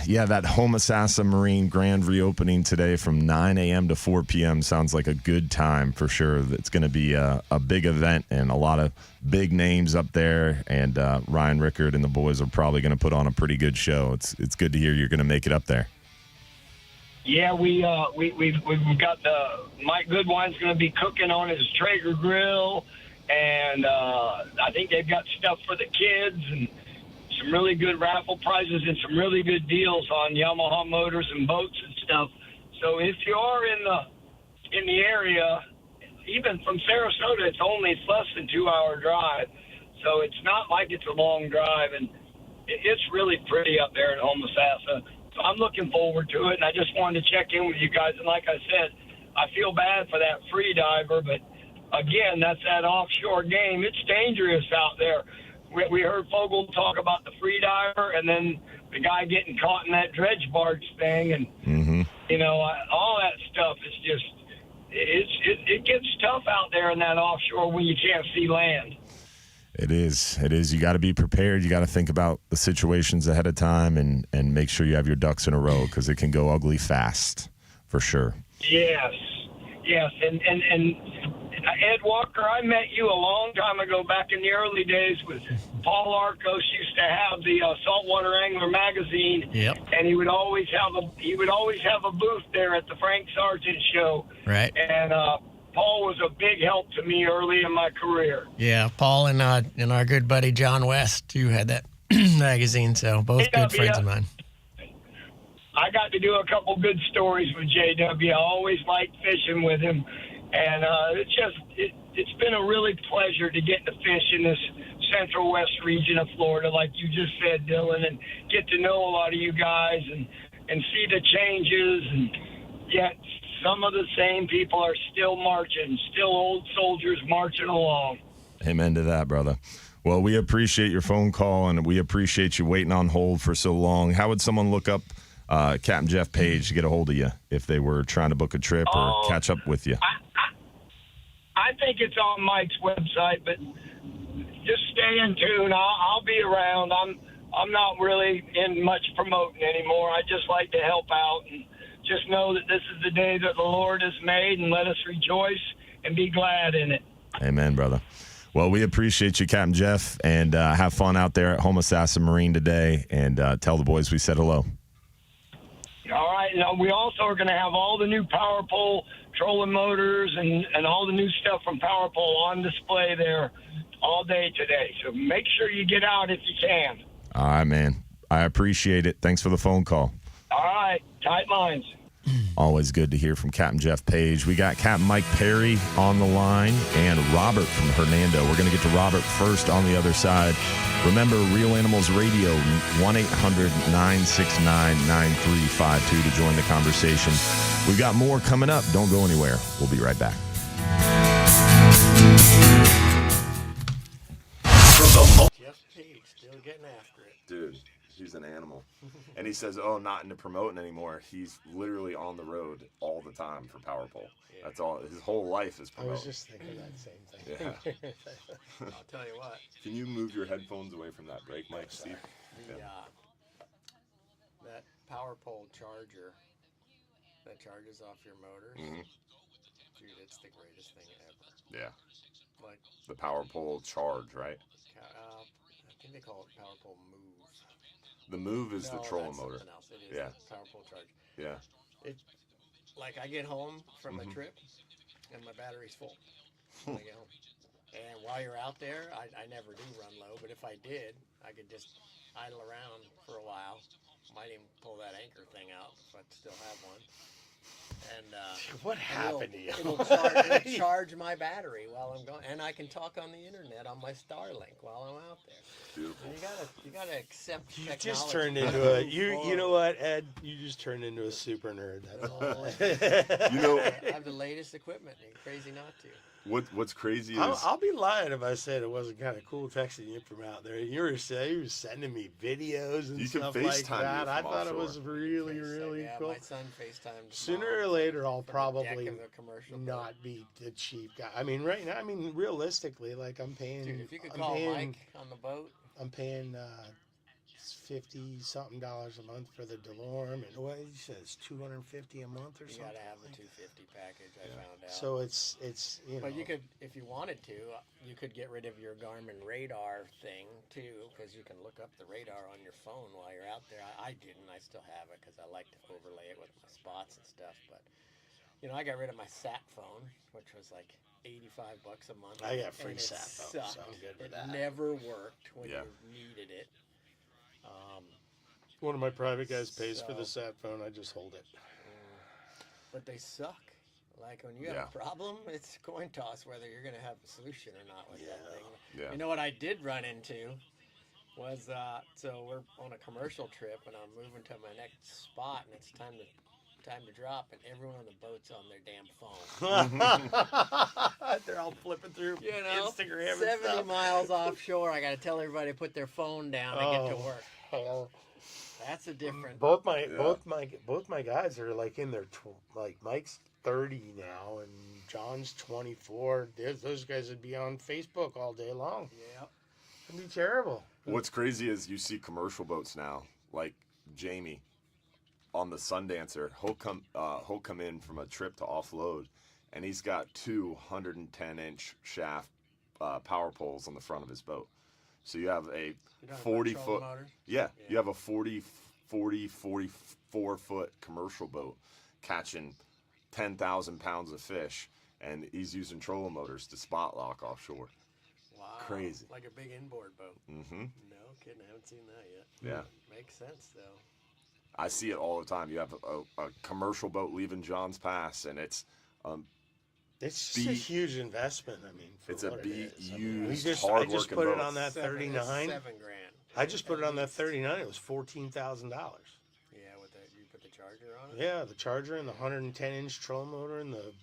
yeah, that Homosassa Marine grand reopening today from 9 a.m. to 4 p.m. sounds like a good time for sure. It's going to be a big event and a lot of big names up there, and Ryan Rickard and the boys are probably going to put on a pretty good show. It's good to hear you're going to make it up there. Yeah, we've got Mike Goodwine's going to be cooking on his Traeger grill, and I think they've got stuff for the kids and some really good raffle prizes and some really good deals on Yamaha motors and boats and stuff. So if you are in the area, even from Sarasota, it's less than 2-hour drive, so it's not like it's a long drive, and it's really pretty up there in Homosassa. So I'm looking forward to it, and I just wanted to check in with you guys. And like I said, I feel bad for that free diver, but again, that's that offshore game. It's dangerous out there. We heard Fogel talk about the free diver, and then the guy getting caught in that dredge barge thing, and you know, all that stuff is just it gets tough out there in that offshore when you can't see land. It is. You got to be prepared. You got to think about the situations ahead of time and make sure you have your ducks in a row, because it can go ugly fast, for sure. Yes. And Ed Walker, I met you a long time ago, back in the early days, with Paul Arcos. Used to have the Saltwater Angler magazine, and he would always have a booth there at the Frank Sargent show. Right. And Paul was a big help to me early in my career. Yeah, Paul and our good buddy John West, who had that magazine, so both good friends of mine. I got to do a couple good stories with JW. I always liked fishing with him, and it's been a really pleasure to get to fish in this Central West region of Florida, like you just said, Dylan, and get to know a lot of you guys and see the changes, and yet some of the same people are still marching, still old soldiers marching along. Amen to that, brother. Well, we appreciate your phone call, and we appreciate you waiting on hold for so long. How would someone look up Captain Jeff Page to get a hold of you if they were trying to book a trip or catch up with you? I think it's on Mike's website, but just stay in tune. I'll be around. I'm not really in much promoting anymore. I just like to help out, and just know that this is the day that the Lord has made, and let us rejoice and be glad in it. Amen, brother. Well, we appreciate you, Captain Jeff, and have fun out there at Homosassa Marine today, and tell the boys we said hello. All right. Now, we also are going to have all the new Power Pole trolling motors and all the new stuff from Power Pole on display there all day today. So make sure you get out if you can. All right, man. I appreciate it. Thanks for the phone call. All right. Tight lines. Always good to hear from Captain Jeff Page. We got Captain Mike Perry on the line and Robert from Hernando. We're going to get to Robert first on the other side. Remember, Real Animals Radio, 1-800-969-9352 to join the conversation. We've got more coming up. Don't go anywhere. We'll be right back. Jeff Page, still getting after it. Dude, he's an animal. And he says, not into promoting anymore. He's literally on the road all the time for Power Pole. Yeah. That's all. His whole life is promoting. I was just thinking that same thing. Yeah. I'll tell you what. Can you move your headphones away from that brake mic, Steve? That Power Pole charger that charges off your motors, dude, it's the greatest thing ever. Yeah. Like the Power Pole Charge, right? I think they call it Power Pole Move. The Move is the trolling motor. Else. It is Power Pole Charge. Yeah. Like I get home from a trip and my battery's full when I get home. And while you're out there, I never do run low, but if I did, I could just idle around for a while. Might even pull that anchor thing out if I still have one. And what happened to you? It'll charge my battery while I'm going, and I can talk on the internet on my Starlink while I'm out there. Beautiful. You gotta accept You technology. just turned into a you know what, Ed? You just turned into a super nerd. That's all. You know, I have the latest equipment. You're crazy not to. What's crazy is I'll be lying if I said it wasn't kind of cool texting you from out there. You were sending me videos and stuff like that. I thought it was really, really cool. My son FaceTimed. Sooner or later, I'll probably not be the cheap guy. I mean, right now, realistically, like I'm paying. Dude, if you could call Mike on the boat. I'm paying $50-something a month for the DeLorme, and what you said it's $250 a month or something. You gotta have the 250 package. I found out. So it's you know. But you could, if you wanted to, you could get rid of your Garmin radar thing too, because you can look up the radar on your phone while you're out there. I didn't. I still have it because I like to overlay it with my spots and stuff. But you know, I got rid of my sat phone, which was like $85 a month. I got free sat phone, so I'm good with that. It never worked when you needed it. One of my private guys pays for the sat phone. I just hold it. But they suck. Like when you have a problem, it's a coin toss whether you're going to have a solution or not with that thing. Yeah. You know what I did run into was so we're on a commercial trip and I'm moving to my next spot and it's time to drop and everyone on the boat's on their damn phone. They're all flipping through Instagram and 70 stuff. miles offshore. I got to tell everybody to put their phone down and get to work. Hell. That's a different. Both my guys are like in their like Mike's 30 now and John's 24. Those guys would be on Facebook all day long. Yep. It'd be terrible. What's crazy is you see commercial boats now, like Jamie on the Sundancer. He'll come in from a trip to offload, and he's got 2 110-inch shaft power poles on the front of his boat. So you have a 40-foot, you have a 44-foot commercial boat catching 10,000 pounds of fish, and he's using trolling motors to spot lock offshore. Wow. Crazy. Like a big inboard boat. Mm-hmm. No kidding, I haven't seen that yet. Yeah. Makes sense, though. I see it all the time. You have a commercial boat leaving John's Pass, and it's just a huge investment. I mean, it's a used, hard-working boat. I just put it on that 39. $7,000. I just put it on that 39. It was $14,000. Yeah, with that, you put the charger on it. Yeah, the charger and the 110-inch trolling motor and the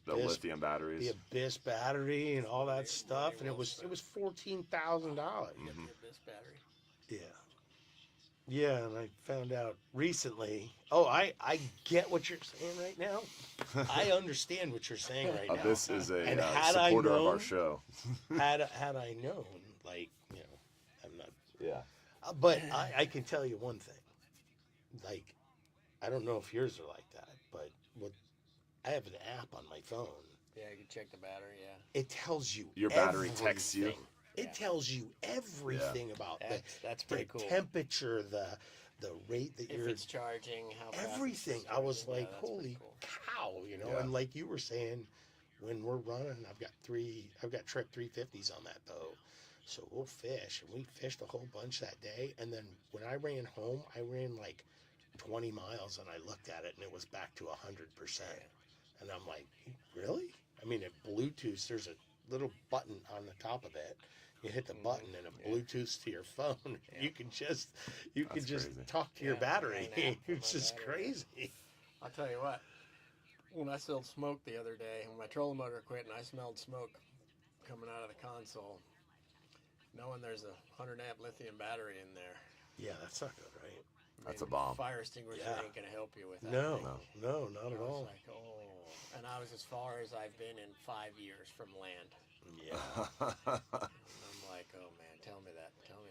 lithium batteries, the Abyss battery, and all that stuff, and it was $14,000. Mm-hmm. The Abyss battery. Yeah, and I found out recently. Oh, I get what you're saying right now. I understand what you're saying right now. This is a supporter of our show. had I known, like, you know, I'm not. Yeah. But I can tell you one thing. Like, I don't know if yours are like that, but I have an app on my phone. Yeah, you can check the battery. Yeah. It tells you your battery texts you. It tells you everything about that's pretty cool. Temperature, the rate that if it's charging, how fast everything. I was like, holy cow, you know. And like you were saying, when we're running, I've got Trek 350s on that boat, so we'll fish, and we fished a whole bunch that day. And then when I ran home, I ran like 20 miles, and I looked at it, and it was back to 100%. And I'm like, really? I mean, at Bluetooth, there's a little button on the top of it. You hit the button and it Bluetooths to your phone. Yeah. You can just talk to your battery. It's just crazy. I'll tell you what. When I smelled smoke the other day, when my trolling motor quit and I smelled smoke coming out of the console, knowing there's a 100-amp lithium battery in there. Yeah, that's not good, right? That's a bomb. Fire extinguisher ain't gonna help you with that. No, not at all. Like, and I was as far as I've been in 5 years from land. Yeah. I'm like, oh man, tell me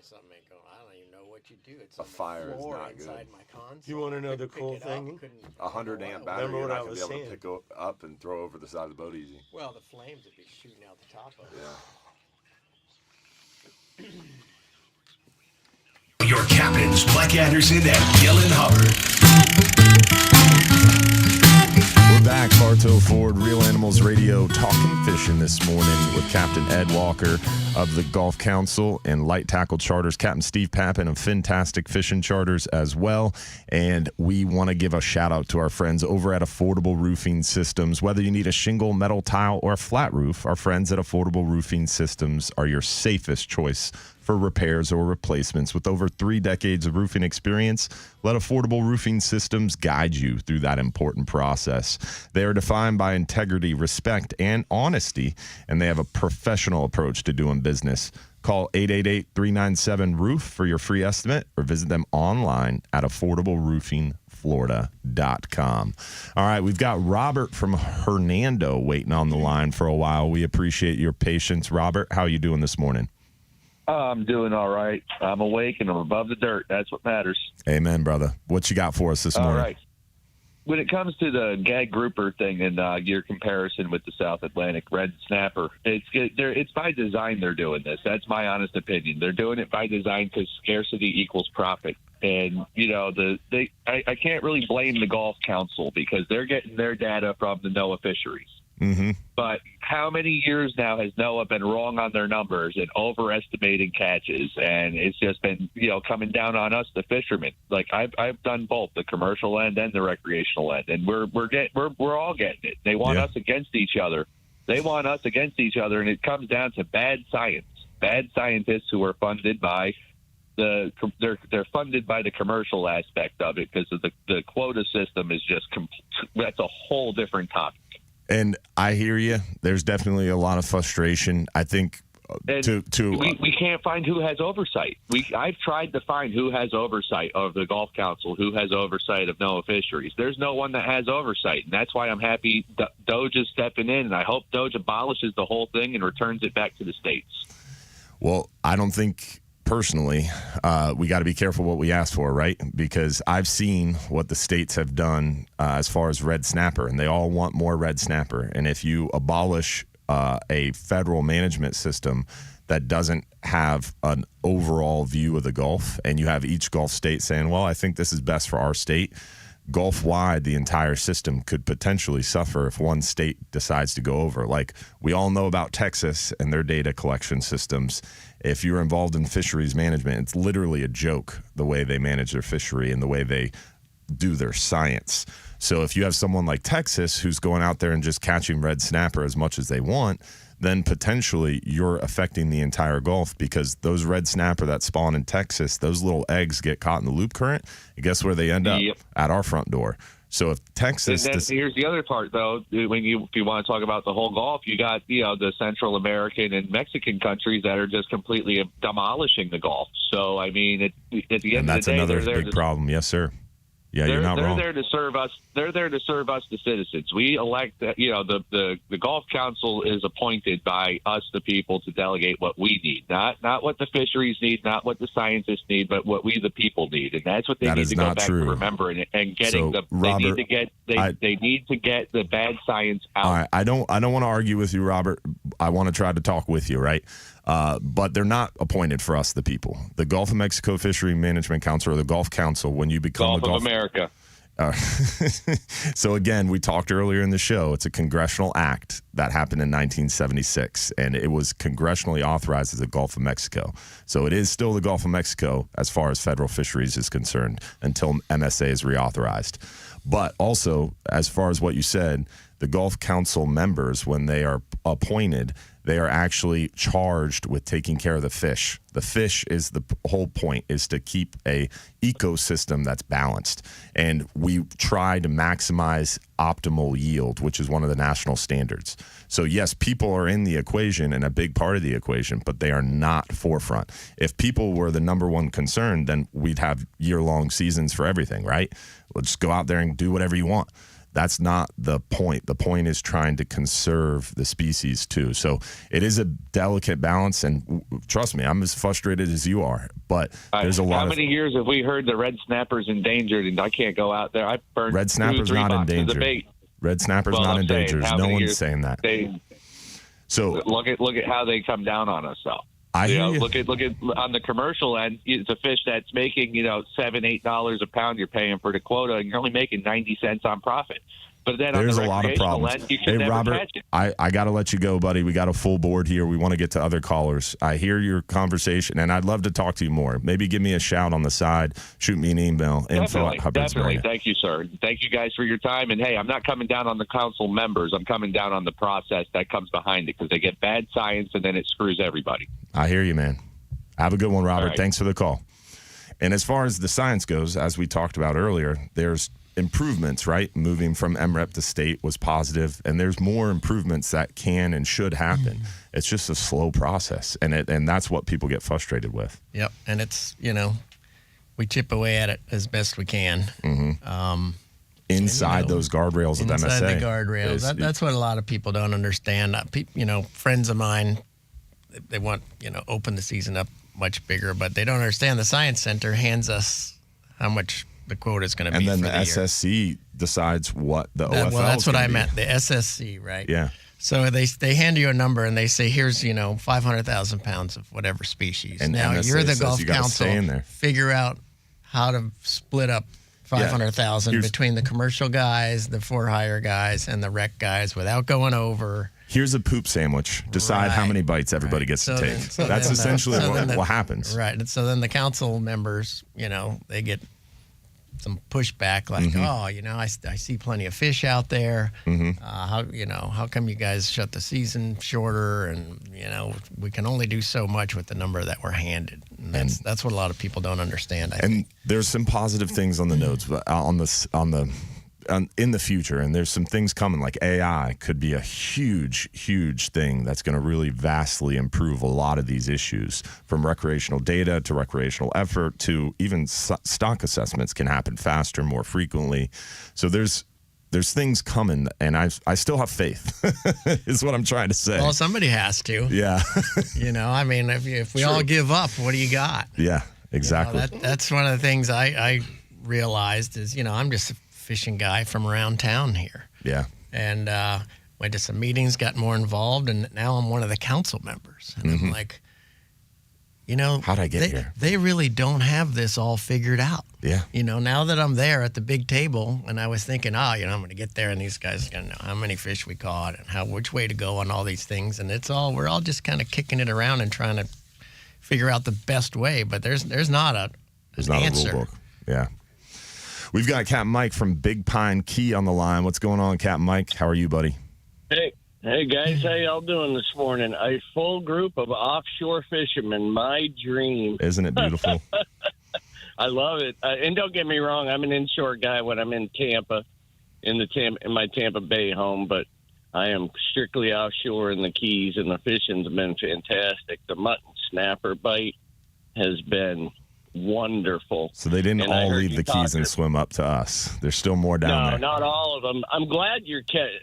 something ain't going. I don't even know what you do. It's a fire is not inside good. My console. You want to know the cool thing? 100-amp battery, you're not gonna be able to pick up and throw over the side of the boat easy. Well, the flames would be shooting out the top of it. Yeah. Your captains, Mike Anderson and Dylan Hubbard. We're back, Bartow Ford, Real Animals Radio, talking fishing this morning with Captain Ed Walker of the Gulf Council and Light Tackle Charters, Captain Steve Papen of Fintastic Fishing Charters as well. And we want to give a shout out to our friends over at Affordable Roofing Systems. Whether you need a shingle, metal tile, or a flat roof, our friends at Affordable Roofing Systems are your safest choice for repairs or replacements. With over 3 decades of roofing experience, let Affordable Roofing Systems guide you through that important process. They are defined by integrity, respect, and honesty, and they have a professional approach to doing business. Call 888-397-ROOF for your free estimate or visit them online at affordableroofingflorida.com. All right, we've got Robert from Hernando waiting on the line for a while. We appreciate your patience. Robert, how are you doing this morning? I'm doing all right. I'm awake and I'm above the dirt. That's what matters. Amen, brother. What you got for us this morning? All right. When it comes to the gag grouper thing and your comparison with the South Atlantic red snapper, it's by design they're doing this. That's my honest opinion. They're doing it by design because scarcity equals profit. And, you know, I can't really blame the Gulf Council because they're getting their data from the NOAA fisheries. Mm-hmm. But how many years now has NOAA been wrong on their numbers and overestimating catches? And it's just been, coming down on us, the fishermen. Like I've done both the commercial end and the recreational end, and we're all getting it. They want us against each other. And it comes down to bad science. Bad scientists who are funded by they're funded by the commercial aspect of it because of the quota system is just that's a whole different topic. And I hear you. There's definitely a lot of frustration. I think we can't find who has oversight. I've tried to find who has oversight of the Gulf Council, who has oversight of NOAA fisheries. There's no one that has oversight, and that's why I'm happy DOJ is stepping in, and I hope DOJ abolishes the whole thing and returns it back to the states. Well, I don't think personally, we got to be careful what we ask for, right? Because I've seen what the states have done as far as red snapper, and they all want more red snapper. And if you abolish a federal management system that doesn't have an overall view of the Gulf, and you have each Gulf state saying, well, I think this is best for our state, Gulf-wide, the entire system could potentially suffer if one state decides to go over. Like we all know about Texas and their data collection systems. If you're involved in fisheries management, it's literally a joke the way they manage their fishery and the way they do their science. So if you have someone like Texas who's going out there and just catching red snapper as much as they want, then potentially you're affecting the entire Gulf because those red snapper that spawn in Texas, those little eggs get caught in the loop current. And guess where they end up? Yep. At our front door. So if Texas... And then here's the other part, though. If you want to talk about the whole Gulf, you got, the Central American and Mexican countries that are just completely demolishing the Gulf. So, I mean, at the end of the day... And that's another big problem. Yes, sir. Yeah, you're not wrong. They're there to serve us. They're there to serve us, the citizens. We elect, the Gulf Council is appointed by us, the people, to delegate what we need, not what the fisheries need, not what the scientists need, but what we, the people, need, and that's what they need to go back to remembering and getting. Robert, they need to get the bad science out. All right, I don't want to argue with you, Robert. I want to try to talk with you, right? But they're not appointed for us, the people. The Gulf of Mexico Fishery Management Council or the Gulf Council, when you become Gulf of America. So again, we talked earlier in the show, it's a congressional act that happened in 1976, and it was congressionally authorized as the Gulf of Mexico. So it is still the Gulf of Mexico as far as federal fisheries is concerned until MSA is reauthorized. But also, as far as what you said, the Gulf Council members, when they are appointed, they are actually charged with taking care of the fish. The fish is the whole point, is to keep a ecosystem that's balanced. And we try to maximize optimal yield, which is one of the national standards. So yes, people are in the equation and a big part of the equation, but they are not forefront. If people were the number one concern, then we'd have year-long seasons for everything, right? We'll just go out there and do whatever you want. That's not the point. The point is trying to conserve the species too. So it is a delicate balance, and trust me, I'm as frustrated as you are. But there's a lot. How many years have we heard the red snapper's endangered, and I can't go out there? I burned red snapper's not endangered. Red snapper's not endangered. No one's saying that. So look at how they come down on us, though. Look at on the commercial end, it's a fish that's making $7-8 a pound you're paying for the quota, and you're only making 90 cents on profit. But then there's on the a lot of recreational problems. end, you should Hey, never Robert, catch it. I got to let you go, buddy. We got a full board here. We want to get to other callers. I hear your conversation, and I'd love to talk to you more. Maybe give me a shout on the side. Shoot me an email. Definitely. Thank you, sir. Thank you guys for your time. And, hey, I'm not coming down on the council members. I'm coming down on the process that comes behind it because they get bad science, and then it screws everybody. I hear you, man. Have a good one, Robert. All right. Thanks for the call. And as far as the science goes, as we talked about earlier, there's improvements, right? Moving from MREP to state was positive, and there's more improvements that can and should happen. It's just a slow process, and that's what people get frustrated with. Yep, and it's, we chip away at it as best we can. Inside those guardrails of MSA. Inside the guardrails. That's what a lot of people don't understand. Friends of mine, they want, open the season up much bigger, but they don't understand the Science Center hands us how much the quota is going to be for the year. And then the SSC decides what the OFL is. Well, that's what I meant, the SSC, right? Yeah. So they hand you a number and they say, here's 500,000 pounds of whatever species. And now MSA you're the says Gulf you gotta Council. stay in there. Figure out how to split up 500,000 between the commercial guys, the for-hire guys, and the rec guys without going over. Here's a poop sandwich. Decide how many bites everybody gets to take. That's essentially what happens. Right. And so then the council members, they get some pushback like, I see plenty of fish out there. How come you guys shut the season shorter? And, we can only do so much with the number that we're handed. And that's what a lot of people don't understand. I think. There's some positive things on the notes, but in the future, and there's some things coming, like AI could be a huge, huge thing that's going to really vastly improve a lot of these issues, from recreational data to recreational effort to even stock assessments can happen faster, more frequently. So there's things coming, and I still have faith is what I'm trying to say. Well, somebody has to. Yeah. If we all give up, what do you got? Yeah, exactly. That's one of the things I realized is, I'm just a fishing guy from around town here. Yeah. And went to some meetings, got more involved, and now I'm one of the council members. And I'm like, how'd I get here? They really don't have this all figured out. Yeah. Now that I'm there at the big table, and I was thinking, I'm going to get there, and these guys are going to know how many fish we caught and which way to go on all these things. And we're all just kind of kicking it around and trying to figure out the best way. But there's not an answer. A rule book. Yeah. We've got Captain Mike from Big Pine Key on the line. What's going on, Captain Mike? How are you, buddy? Hey guys, how y'all doing this morning? A full group of offshore fishermen, my dream. Isn't it beautiful? I love it. And don't get me wrong, I'm an inshore guy when I'm in Tampa, in my Tampa Bay home, but I am strictly offshore in the Keys, and the fishing's been fantastic. The mutton snapper bite has been wonderful. So they didn't all leave the Keys and swim up to us. There's still more down there. No, not all of them. I'm glad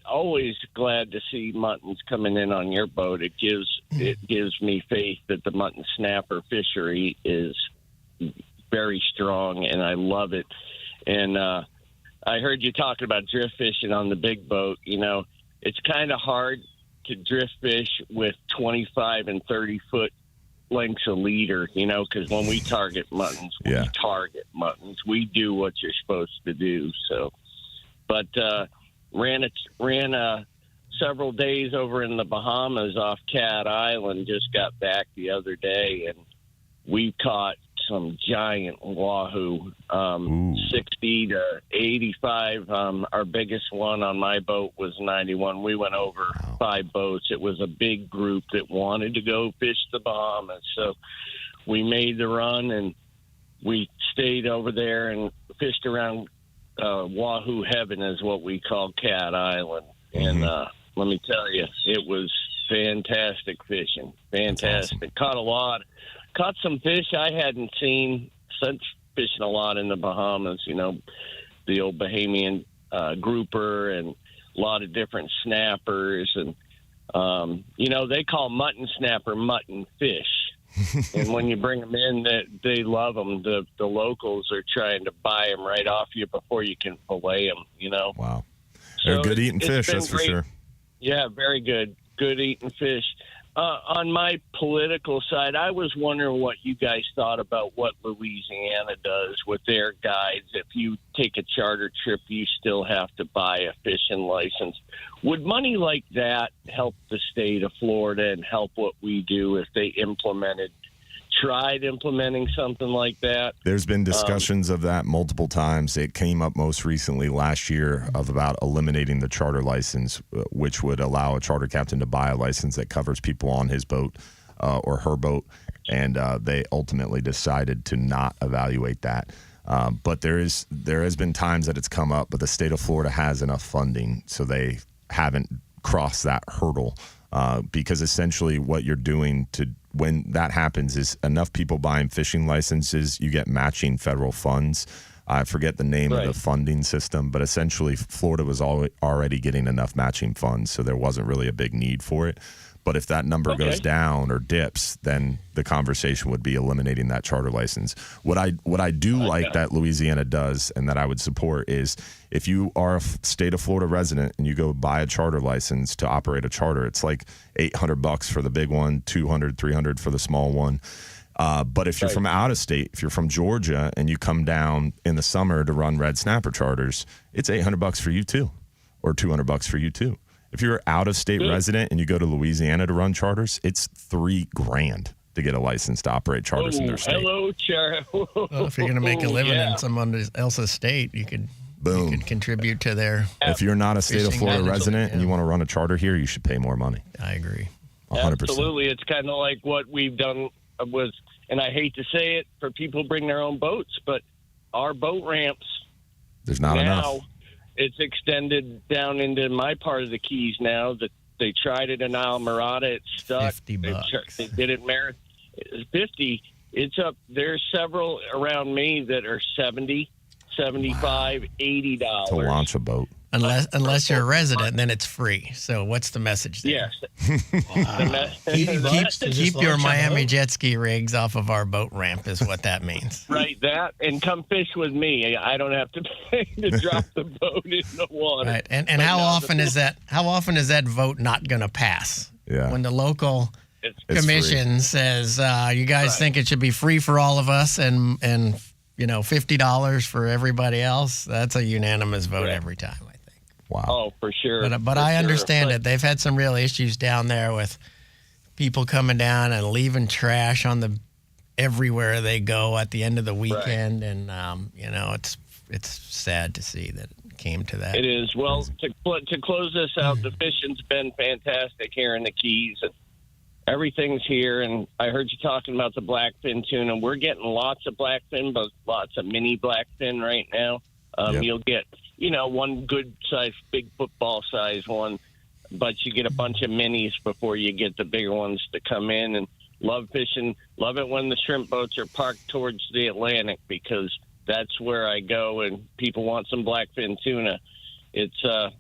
always glad to see muttons coming in on your boat. It gives me faith that the mutton snapper fishery is very strong, and I love it. And I heard you talking about drift fishing on the big boat. It's kind of hard to drift fish with 25 and 30 foot lengths of leader, because when we target muttons, we do what you're supposed to do. So, but ran several days over in the Bahamas off Cat Island. Just got back the other day, and we caught some giant wahoo, 60 to 85. Our biggest one on my boat was 91. We went over 5 boats. It was a big group that wanted to go fish the Bahamas. So we made the run, and we stayed over there and fished around wahoo heaven is what we call Cat Island. And let me tell you, it was fantastic fishing. Fantastic. Awesome. Caught some fish I hadn't seen since fishing a lot in the Bahamas, the old Bahamian grouper and a lot of different snappers. And, they call mutton snapper mutton fish. And when you bring them in, they love them. The locals are trying to buy them right off you before you can fillet them, Wow. They're good eating fish, that's for sure. Yeah, very good. Good eating fish. on my political side, I was wondering what you guys thought about what Louisiana does with their guides. If you take a charter trip, you still have to buy a fishing license. Would money like that help the state of Florida and help what we do if they tried implementing something like that? There's been discussions of that multiple times. It came up most recently last year of about eliminating the charter license, which would allow a charter captain to buy a license that covers people on his boat or her boat. And they ultimately decided to not evaluate that. But there has been times that it's come up, but the state of Florida has enough funding, so they haven't crossed that hurdle. Because essentially what you're doing when that happens is enough people buying fishing licenses, you get matching federal funds. I forget the name of the funding system, but essentially Florida was already getting enough matching funds, so there wasn't really a big need for it. But if that number goes down or dips, then the conversation would be eliminating that charter license. What I do like that Louisiana does and that I would support is if you are a state of Florida resident and you go buy a charter license to operate a charter, it's like $800 for the big one, $200, $300 for the small one. But if you're from out of state, if you're from Georgia and you come down in the summer to run red snapper charters, it's $800 for you too, or $200 for you too. If you're out of state resident and you go to Louisiana to run charters, it's $3,000 to get a license to operate charters in their state. Hello, Chair. Well, if you're going to make a living in someone else's state, you could contribute to their. If you're not a state of Florida resident and you want to run a charter here, you should pay more money. I agree. 100%. Absolutely. It's kind of like what we've done with, and I hate to say it, for people who bring their own boats, but our boat ramps. There's not enough. It's extended down into my part of the Keys now. That they tried it in Islamorada, it's stuck. $50. They did it Merritt. 50. It's up. There's several around me that are $70, $75, $80 to launch a boat. Unless you're a resident, then it's free. So what's the message there? Yes. Keep your Miami jet ski rigs off of our boat ramp is what that means. Right, that, and come fish with me. I don't have to pay to drop the boat in the water. Right, and how often is that? How often is that vote not going to pass? Yeah. When the local commission says, "You guys think it should be free for all of us," and $50 for everybody else, that's a unanimous vote every time. Wow. Oh, for sure. But I understand it. They've had some real issues down there with people coming down and leaving trash on everywhere they go at the end of the weekend, and it's sad to see that it came to that. It is. Well, to close this out, the fishing's been fantastic here in the Keys, and everything's here. And I heard you talking about the blackfin tuna. We're getting lots of blackfin, but lots of mini blackfin right now. You'll get one good size, big football size one, but you get a bunch of minis before you get the bigger ones to come in. And love fishing. Love it when the shrimp boats are parked towards the Atlantic, because that's where I go and people want some blackfin tuna. It's a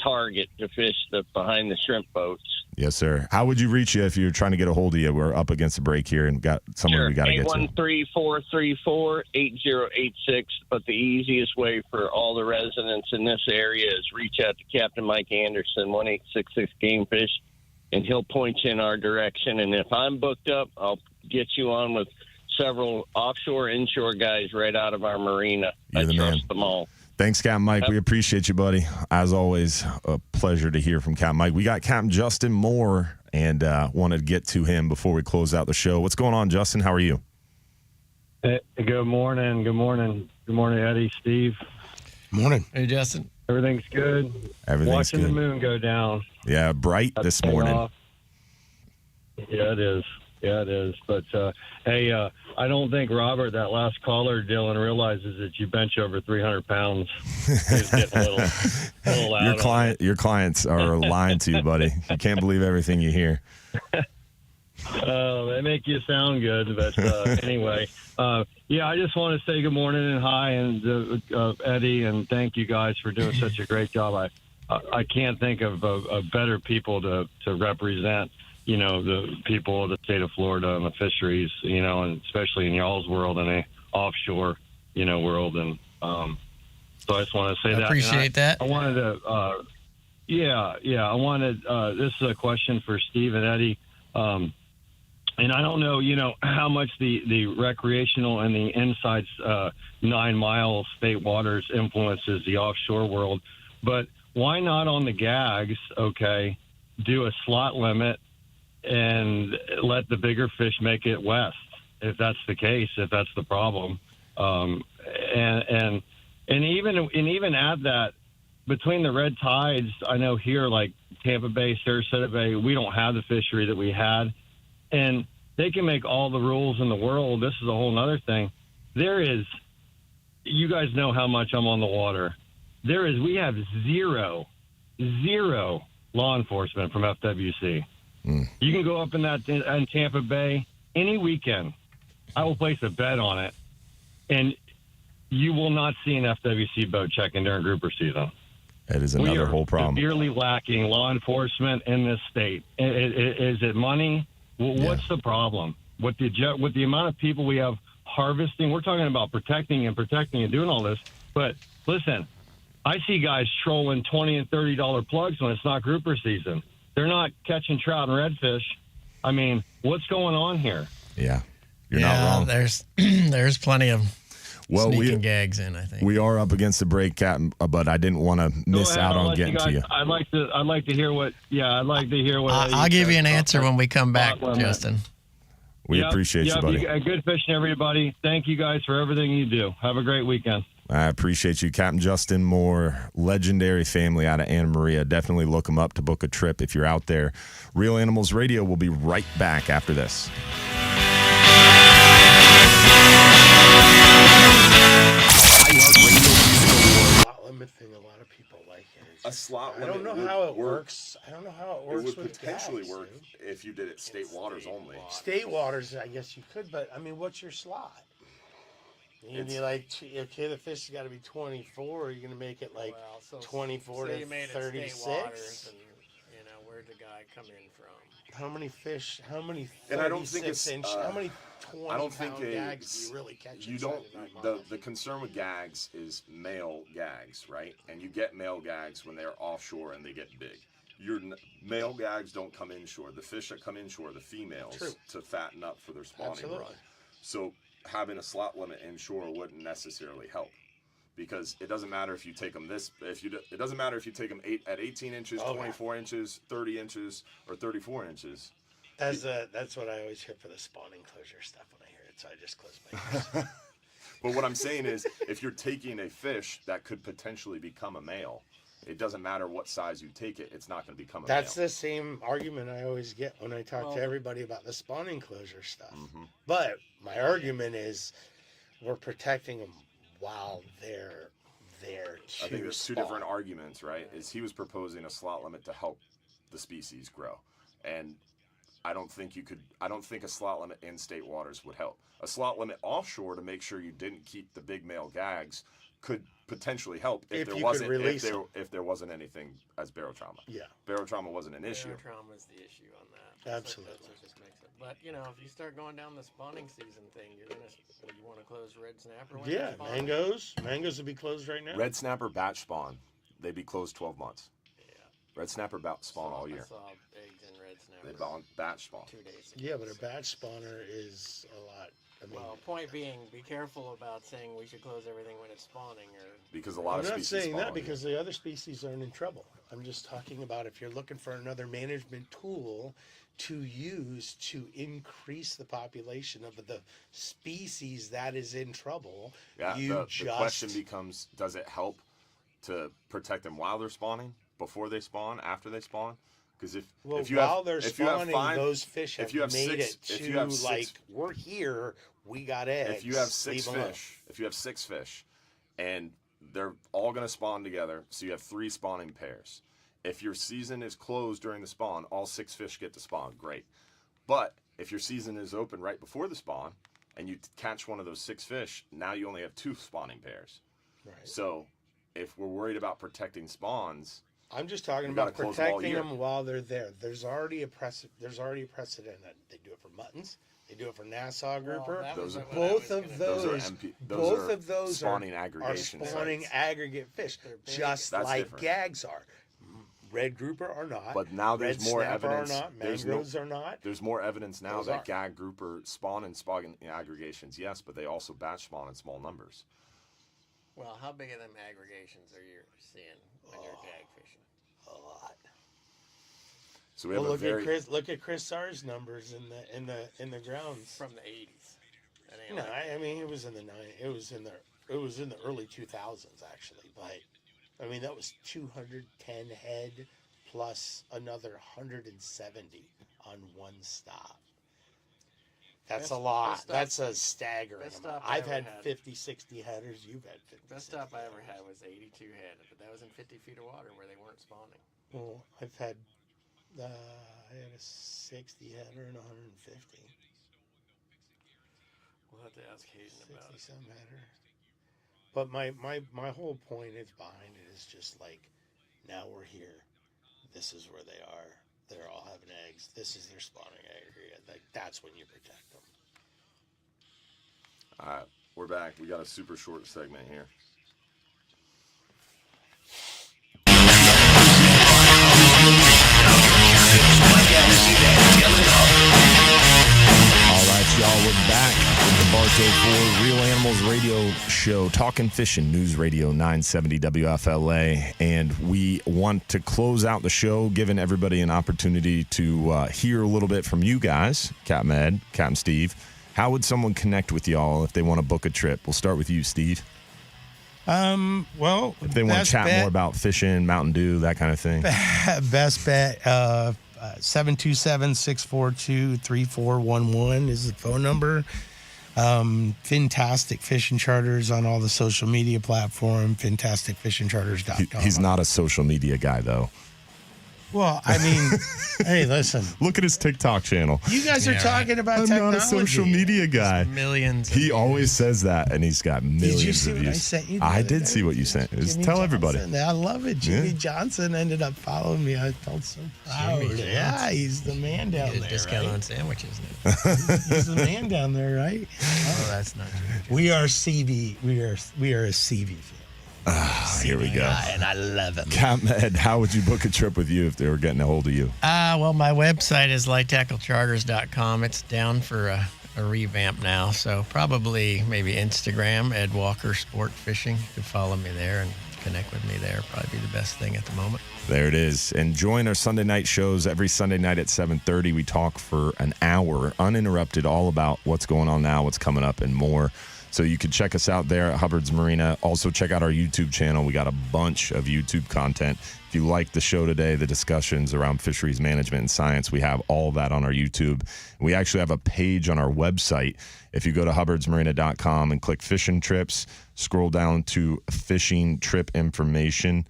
target to fish behind the shrimp boats. Yes, sir. How would you reach you if you're trying to get a hold of you? We're up against the break here and got somewhere we got to get to. 813-434-8086. But the easiest way for all the residents in this area is reach out to Captain Mike Anderson, 1-866-GAMEFISH, and he'll point you in our direction. And if I'm booked up, I'll get you on with several offshore, inshore guys right out of our marina. You're the man. Them all. Thanks, Captain Mike. We appreciate you, buddy. As always, a pleasure to hear from Captain Mike. We got Captain Justin Moore, and wanted to get to him before we close out the show. What's going on, Justin? How are you? Hey, good morning. Good morning. Good morning, Eddie, Steve. Morning. Hey, Justin. Everything's good. Everything's Watching good. the moon go down. Yeah, bright this morning. Yeah, it is. Yeah, it is. But, hey, I don't think Robert, that last caller, Dylan, realizes that you bench over 300 pounds. He's getting a little loud. Your clients are lying to you, buddy. You can't believe everything you hear. They make you sound good. But anyway, yeah, I just want to say good morning and hi, and Eddie, and thank you guys for doing such a great job. I can't think of better people to represent, the people of the state of Florida and the fisheries, and especially in y'all's world and the offshore, world. And so I just want to say that. Appreciate that. I wanted to, I wanted, this is a question for Steve and Eddie. And I don't know, how much the recreational and the inside 9-mile state waters influences the offshore world, but why not on the gags, okay, do a slot limit and let the bigger fish make it west, if that's the case, if that's the problem. And even at that, between the red tides, I know here, like Tampa Bay, Sarasota Bay, we don't have the fishery that we had. And they can make all the rules in the world. This is a whole other thing. You guys know how much I'm on the water. We have zero law enforcement from FWC. You can go up in Tampa Bay any weekend. I will place a bet on it. And you will not see an FWC boat checking during grouper season. That is another whole problem. Severely lacking law enforcement in this state. Is it money? Well, what's the problem with the amount of people we have harvesting? We're talking about protecting and doing all this. But listen, I see guys trolling $20 and $30 plugs when it's not grouper season. They're not catching trout and redfish. I mean, what's going on here? Yeah, you're not wrong. There's plenty of sneaking gags in, I think. We are up against the break, Cap, but I didn't want to miss out on getting to you. I'd like to hear what. Yeah, I'd like to hear what. I'll give you an answer when we come back, Justin. We appreciate you, buddy. Good fishing, everybody. Thank you guys for everything you do. Have a great weekend. I appreciate you, Captain Justin Moore, legendary family out of Anna Maria. Definitely look them up to book a trip if you're out there. Real Animals Radio will be right back after this. Thing a lot of people like it. A slot limit. I don't know how it works. I don't know how it works. It would potentially work if you did it state waters only. State waters, I guess you could, but I mean, what's your slot? You'd be like, okay, the fish has got to be 24. Are you going to make it like 24 to 36? And, where'd the guy come in from? How many fish? How many? And I don't think it's how many 20-pound gags do you really catch? You don't. The concern with gags is male gags, right? And you get male gags when they're offshore and they get big. Your male gags don't come inshore. The fish that come inshore, the females, to fatten up for their spawning run. So having a slot limit inshore wouldn't necessarily help. Because it doesn't matter if you take them it doesn't matter if you take them at 18 inches, 24 inches, 30 inches, or 34 inches. That's what I always hear for the spawning closure stuff when I hear it, so I just close my ears. But what I'm saying is, if you're taking a fish that could potentially become a male, it doesn't matter what size you take it, it's not going to become a male. That's the same argument I always get when I talk to everybody about the spawning closure stuff. But my argument is, we're protecting them while they're there to I think there's two different arguments, right? Is he was proposing a slot limit to help the species grow. And I don't think a slot limit in state waters would help. A slot limit offshore to make sure you didn't keep the big male gags could potentially help if there wasn't anything as barotrauma. Yeah. Barotrauma wasn't an issue. Barotrauma is the issue on that. Absolutely. That just makes it. But if you start going down the spawning season thing, you want to close red snapper? When mangoes would be closed right now. Red snapper batch spawn, they'd be closed 12 months. Yeah. Red snapper spawn all year. I saw eggs in red snapper. They batch spawn. 2 days ago. Yeah, but a batch spawner is a lot. Point being, be careful about saying we should close everything when it's spawning, because a lot of species. I'm not saying that because the other species aren't in trouble. I'm just talking about if you're looking for another management tool to use to increase the population of the species that is in trouble. Yeah, the question becomes: does it help to protect them while they're spawning, before they spawn, after they spawn? Because if you have those fish have made it to we're here, we got eggs. If you have six fish, and they're all going to spawn together, so you have 3 spawning pairs. If your season is closed during the spawn, all 6 fish get to spawn. Great. But if your season is open right before the spawn, and you catch one of those 6 fish, now you only have 2 spawning pairs. Right. So if we're worried about protecting spawns, I'm just talking about protecting them while they're there. There's already a precedent that they do it for muttons. They do it for Nassau grouper. Both of those spawning aggregation aggregate fish, just like gags are. red grouper are not. But now there's red more snapper evidence. Are not. Mangroves are not. There's more evidence now Those that are. gag grouper spawn in aggregations, yes, but they also batch spawn in small numbers. Well, how big of them aggregations are you seeing when you're gag fishing? A lot. So we have look at Chris Sar's numbers in the grounds from the 80s. No, I mean it was in the it was in the early 2000s actually, but I mean that was 210 head plus another 170 on one stop. That's a lot. That's a staggering amount. I've had 50, 60 headers. You've had 50. Best stop I ever had was 82 head, but that was in 50 feet of water where they weren't spawning. Well, I've had I had a 60 header and 150. We'll have to ask Hayden about it. 60-some header. But my whole point is behind it is just like, now we're here. This is where they are. They're all having eggs. This is their spawning area. Like, that's when you protect them. All right, we're back. We got a super short segment here. All right, y'all, we're back with the Bartow 4 Real Animals Radio Show, Talking Fishing, News Radio 970 WFLA. And we want to close out the show, giving everybody an opportunity to hear a little bit from you guys, Capt Ed, Capt Steve. How would someone connect with y'all if they want to book a trip? We'll start with you, Steve. Well, if they want to chat more about fishing, Mountain Dew, that kind of thing. Best bet, 727-642-3411 is the phone number. Fintastic Fishing Charters on all the social media platform, fintasticfishingcharters.com. He's not a social media guy, though. Well, I mean, hey, listen. Look at his TikTok channel. You guys are talking about I'm technology. not a social media guy. Millions. He always says that, and he's got millions Did you see of what views. I sent you? I did see what you sent. Tell everybody. I love it. Jimmy Johnson ended up following me. I felt so proud. Yeah, he's the man down there. Discount right? on sandwiches now. He's the man down there, right? Oh, that's not true. We are CV. We are a CV fan. Here we go. And I love it. Capt Ed, how would you book a trip with you if they were getting a hold of you? Well, my website is lighttacklcharters.com. It's down for a revamp now, so probably maybe Instagram, Ed Walker Sport Fishing. You could follow me there and connect with me there. Probably be the best thing at the moment. There it is. And join our Sunday night shows every Sunday night at 7:30. We talk for an hour, uninterrupted, all about what's going on now, what's coming up, and more. So you can check us out there at Hubbard's Marina. Also check out our YouTube channel. We got a bunch of YouTube content. If you like the show today, the discussions around fisheries management and science, we have all that on our YouTube. We actually have a page on our website. If you go to hubbardsmarina.com and click fishing trips, scroll down to fishing trip information.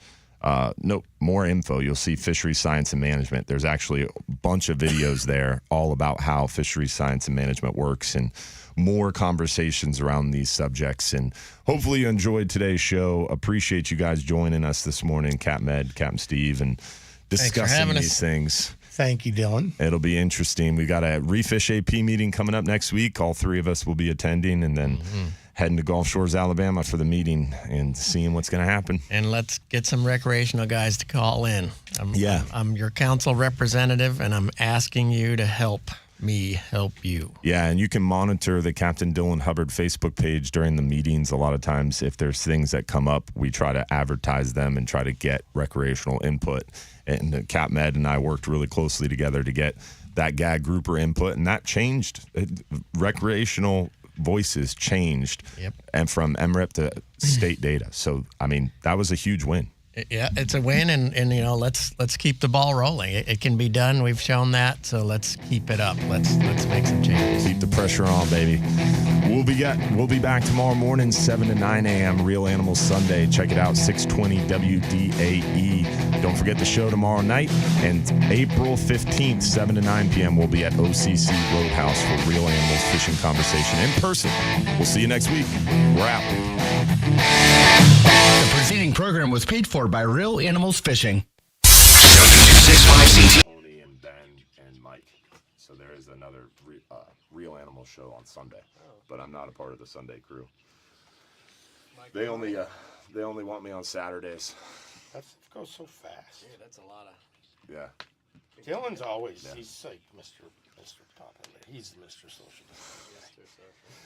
More info. You'll see fisheries science and management. There's actually a bunch of videos there all about how fisheries science and management works and more conversations around these subjects. And hopefully you enjoyed today's show. Appreciate you guys joining us this morning, Capt Ed, Capt Steve, and discussing these things. Thank you, Dylan. It'll be interesting. We got a Refish AP meeting coming up next week. All three of us will be attending, and then heading to Gulf Shores, Alabama for the meeting and seeing what's going to happen. And let's get some recreational guys to call in. I'm your council representative, and I'm asking you to help me help you. Yeah, and you can monitor the Captain Dylan Hubbard Facebook page during the meetings. A lot of times, if there's things that come up, we try to advertise them and try to get recreational input. And Capt Ed and I worked really closely together to get that gag grouper input, and that changed. Recreational voices changed, and from MRIP to state data. So, I mean, that was a huge win. Yeah, it's a win, and you know, let's keep the ball rolling. It can be done. We've shown that, so let's keep it up. Let's make some changes. Keep the pressure on, baby. We'll be back tomorrow morning, 7 to 9 a.m. Real Animals Sunday. Check it out, 620 WDAE. Don't forget the show tomorrow night, and April 15th, 7 to 9 p.m. We'll be at OCC Roadhouse for Real Animals Fishing Conversation in person. We'll see you next week. We're out. The preceding program was paid for by Real Animals Fishing. Tony and Ben and Mike. So there is another Real Animal show on Sunday, but I'm not a part of the Sunday crew. They only want me on Saturdays. It goes so fast. Yeah, that's a lot of. Yeah. Dylan's always, he's like Mr. Popular. He's Mr. Social.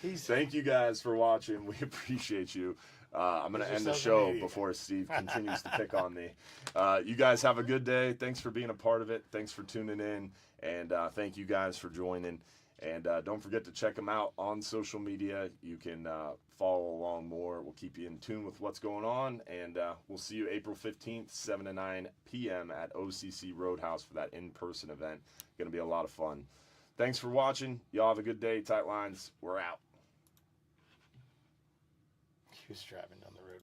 Thank you guys for watching. We appreciate you. I'm going to end the show before Steve continues to pick on me. You guys have a good day. Thanks for being a part of it. Thanks for tuning in. And thank you guys for joining. And don't forget to check them out on social media. You can follow along more. We'll keep you in tune with what's going on. And we'll see you April 15th, 7 to 9 p.m. at OCC Roadhouse for that in-person event. Going to be a lot of fun. Thanks for watching. Y'all have a good day. Tight lines. We're out. He was driving down the road.